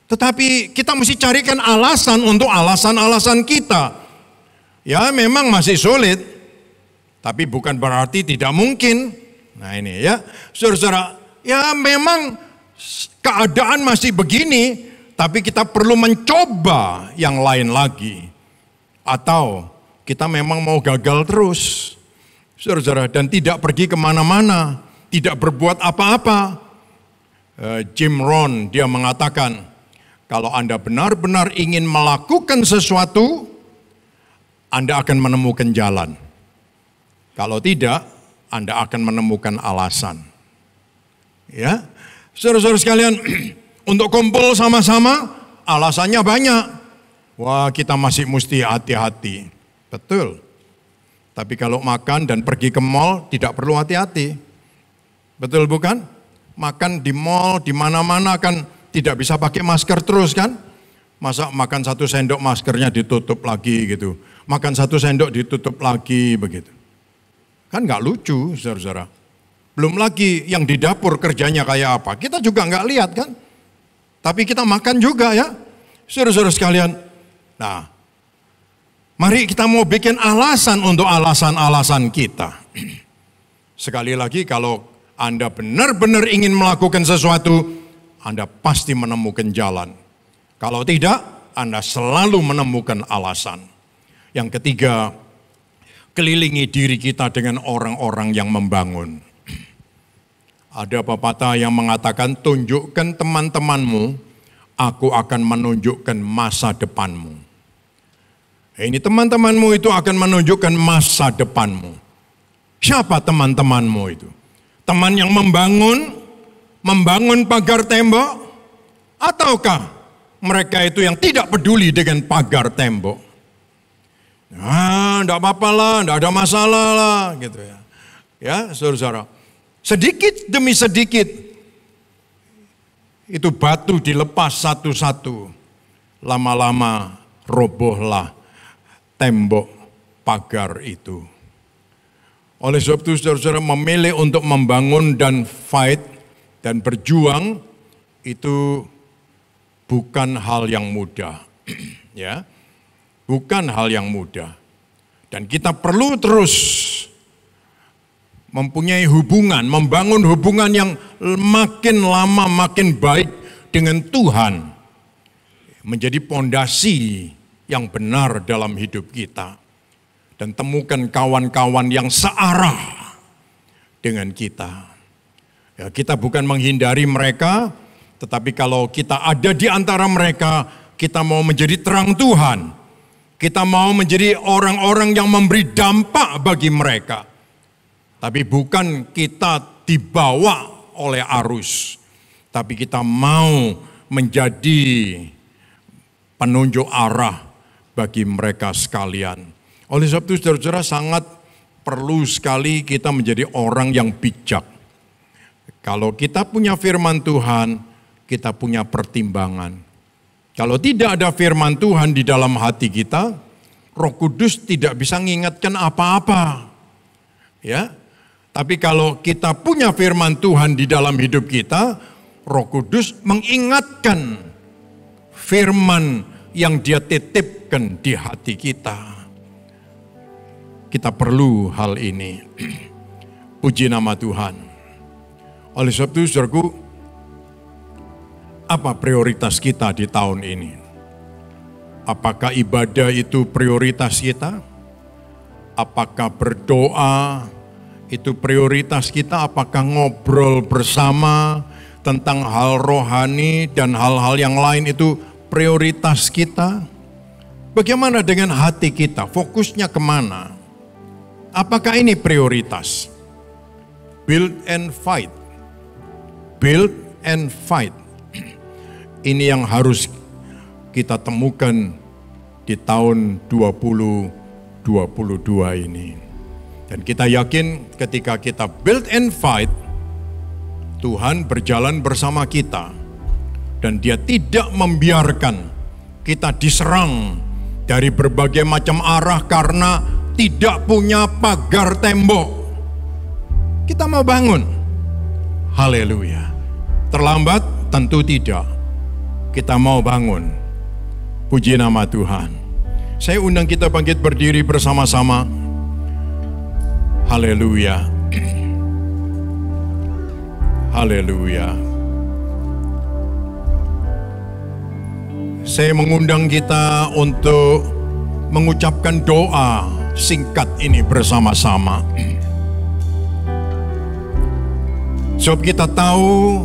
Tetapi kita mesti carikan alasan untuk alasan-alasan kita. Ya memang masih sulit, tapi bukan berarti tidak mungkin. Nah ini ya, saudara-saudara, ya memang keadaan masih begini, tapi kita perlu mencoba yang lain lagi. Atau kita memang mau gagal terus, saudara-saudara, dan tidak pergi kemana-mana, tidak berbuat apa-apa. Jim Rohn, dia mengatakan, kalau Anda benar-benar ingin melakukan sesuatu, Anda akan menemukan jalan. Kalau tidak, Anda akan menemukan alasan. Ya, saudara-saudara sekalian, untuk kumpul sama-sama, alasannya banyak. Wah, kita masih mesti hati-hati. Betul. Tapi kalau makan dan pergi ke mall, tidak perlu hati-hati. Betul bukan? Makan di mall, di mana-mana kan tidak bisa pakai masker terus kan? Masa makan 1 sendok maskernya ditutup lagi gitu. Makan 1 sendok ditutup lagi begitu. Kan nggak lucu, saudara-saudara. Belum lagi yang di dapur kerjanya kayak apa. Kita juga nggak lihat kan. Tapi kita makan juga ya. Saudara-saudara sekalian. Nah, mari kita mau bikin alasan untuk alasan-alasan kita. Sekali lagi, kalau Anda benar-benar ingin melakukan sesuatu, Anda pasti menemukan jalan. Kalau tidak, Anda selalu menemukan alasan. Yang ketiga, kelilingi diri kita dengan orang-orang yang membangun. Ada pepatah yang mengatakan, tunjukkan teman-temanmu, aku akan menunjukkan masa depanmu. Ini teman-temanmu itu akan menunjukkan masa depanmu. Siapa teman-temanmu itu? Teman yang membangun pagar tembok, ataukah mereka itu yang tidak peduli dengan pagar tembok? Nah, enggak apa-apa lah, enggak ada masalah lah, gitu ya. Ya, saudara-saudara. Sedikit demi sedikit, itu batu dilepas satu-satu. Lama-lama robohlah tembok pagar itu. Oleh sebab itu, saudara-saudara, memilih untuk membangun dan fight dan berjuang, itu bukan hal yang mudah. Ya. Bukan hal yang mudah. Dan kita perlu terus mempunyai hubungan, membangun hubungan yang makin lama makin baik dengan Tuhan. Menjadi pondasi yang benar dalam hidup kita. Dan temukan kawan-kawan yang searah dengan kita. Ya, kita bukan menghindari mereka, tetapi kalau kita ada di antara mereka, kita mau menjadi terang Tuhan. Kita mau menjadi orang-orang yang memberi dampak bagi mereka. Tapi bukan kita dibawa oleh arus. Tapi kita mau menjadi penunjuk arah bagi mereka sekalian. Oleh sebab itu, saudara-saudara, sangat perlu sekali kita menjadi orang yang bijak. Kalau kita punya firman Tuhan, kita punya pertimbangan. Kalau tidak ada firman Tuhan di dalam hati kita, Roh Kudus tidak bisa mengingatkan apa-apa. Ya. Tapi kalau kita punya firman Tuhan di dalam hidup kita, Roh Kudus mengingatkan firman yang Dia titipkan di hati kita. Kita perlu hal ini. Puji nama Tuhan. Oleh sebab itu, saudaraku, apa prioritas kita di tahun ini? Apakah ibadah itu prioritas kita? Apakah berdoa itu prioritas kita? Apakah ngobrol bersama tentang hal rohani dan hal-hal yang lain itu prioritas kita? Bagaimana dengan hati kita? Fokusnya kemana? Apakah ini prioritas? Build and fight. Build and fight. Ini yang harus kita temukan di tahun 2022 ini. Dan kita yakin ketika kita build and fight, Tuhan berjalan bersama kita. Dan Dia tidak membiarkan kita diserang dari berbagai macam arah karena tidak punya pagar tembok. Kita mau bangun. Haleluya. Terlambat? Tentu tidak. Kita mau bangun. Puji nama Tuhan. Saya undang kita bangkit berdiri bersama-sama. Haleluya. Haleluya. Saya mengundang kita untuk mengucapkan doa singkat ini bersama-sama. Sebab kita tahu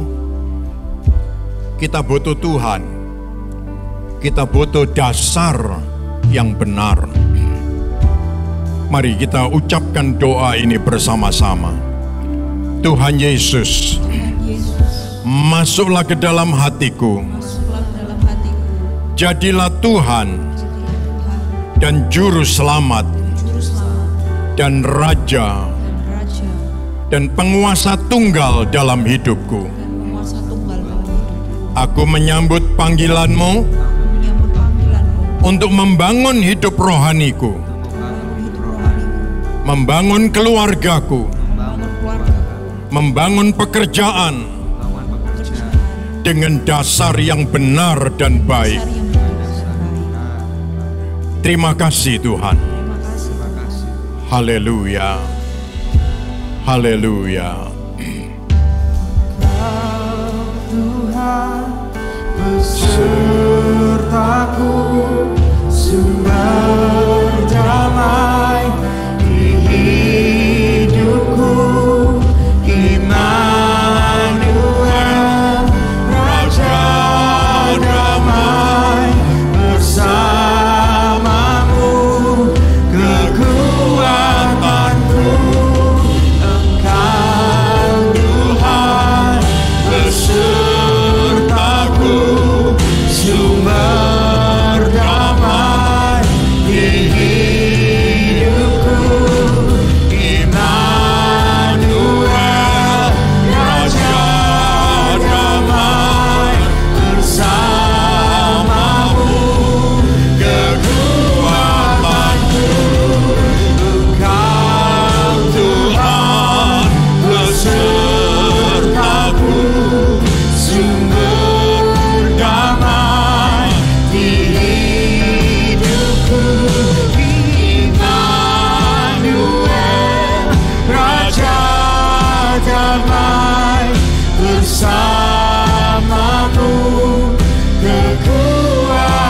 kita butuh Tuhan. Kita butuh dasar yang benar. Mari kita ucapkan doa ini bersama-sama. Tuhan Yesus, masuklah ke dalam hatiku. Jadilah Tuhan dan Juru Selamat dan Raja dan penguasa tunggal dalam hidupku. Aku menyambut panggilan-Mu untuk membangun hidup rohaniku, membangun keluargaku, membangun pekerjaan dengan dasar yang benar dan baik. Terima kasih Tuhan. Haleluya. Haleluya. Tuhan besertaku, sumber damai di hidupku, Immanuel, Raja damai bersamamu, kekuatanku. Engkau Tuhan besertaku, sumber damai di hidupku, Immanuel, Raja damai bersamamu, kekuatanku. Engkau Tuhan besertaku, sumber damai di hidupku, Immanuel, Raja damai bersamamu, kekuatanku.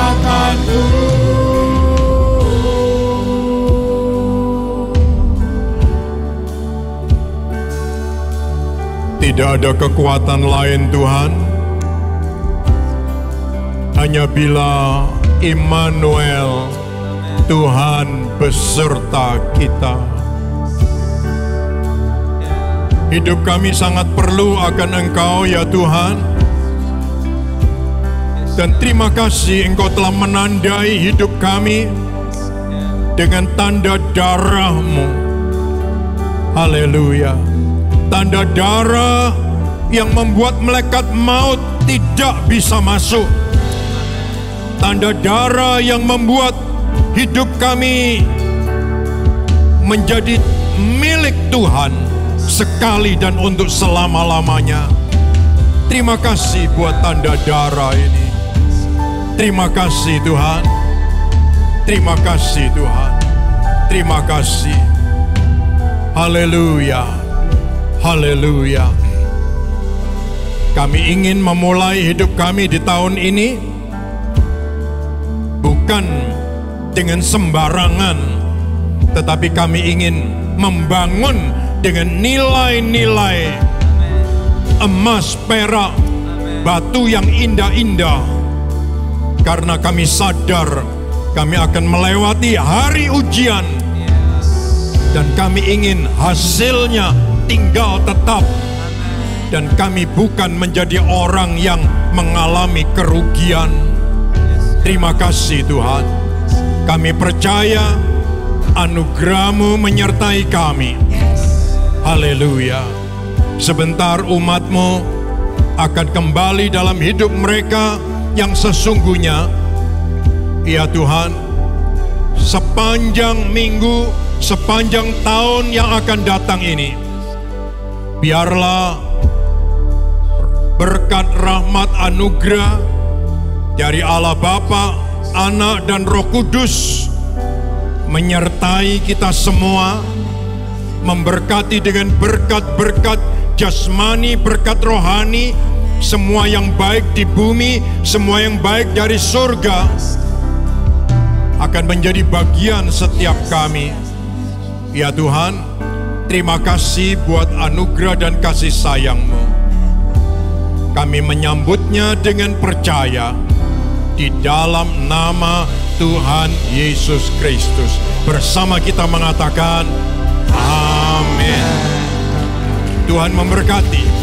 Tidak ada kekuatan lain Tuhan, hanya bila Immanuel, Tuhan beserta kita. Hidup kami sangat perlu akan Engkau ya Tuhan. Dan terima kasih Engkau telah menandai hidup kami dengan tanda darah-Mu. Haleluya. Tanda darah yang membuat malaikat maut tidak bisa masuk. Tanda darah yang membuat hidup kami menjadi milik Tuhan sekali dan untuk selama-lamanya. Terima kasih buat tanda darah ini. Terima kasih Tuhan. Terima kasih Tuhan. Terima kasih. Haleluya. Haleluya. Kami ingin memulai hidup kami di tahun ini bukan dengan sembarangan, tetapi kami ingin membangun dengan nilai-nilai emas, perak, batu yang indah-indah. Karena kami sadar kami akan melewati hari ujian, dan kami ingin hasilnya tinggal tetap. Dan kami bukan menjadi orang yang mengalami kerugian. Terima kasih Tuhan. Kami percaya anugerah-Mu menyertai kami. Haleluya. Sebentar umat-Mu akan kembali dalam hidup mereka yang sesungguhnya. Ya Tuhan, sepanjang minggu, sepanjang tahun yang akan datang ini, biarlah berkat rahmat anugerah dari Allah Bapa, Anak dan Roh Kudus menyertai kita semua, memberkati dengan berkat-berkat jasmani, berkat rohani, semua yang baik di bumi, semua yang baik dari surga akan menjadi bagian setiap kami. Ya Tuhan, terima kasih buat anugerah dan kasih sayang-Mu. Kami menyambutnya dengan percaya di dalam nama Tuhan Yesus Kristus. Bersama kita mengatakan, Amin. Tuhan memberkati.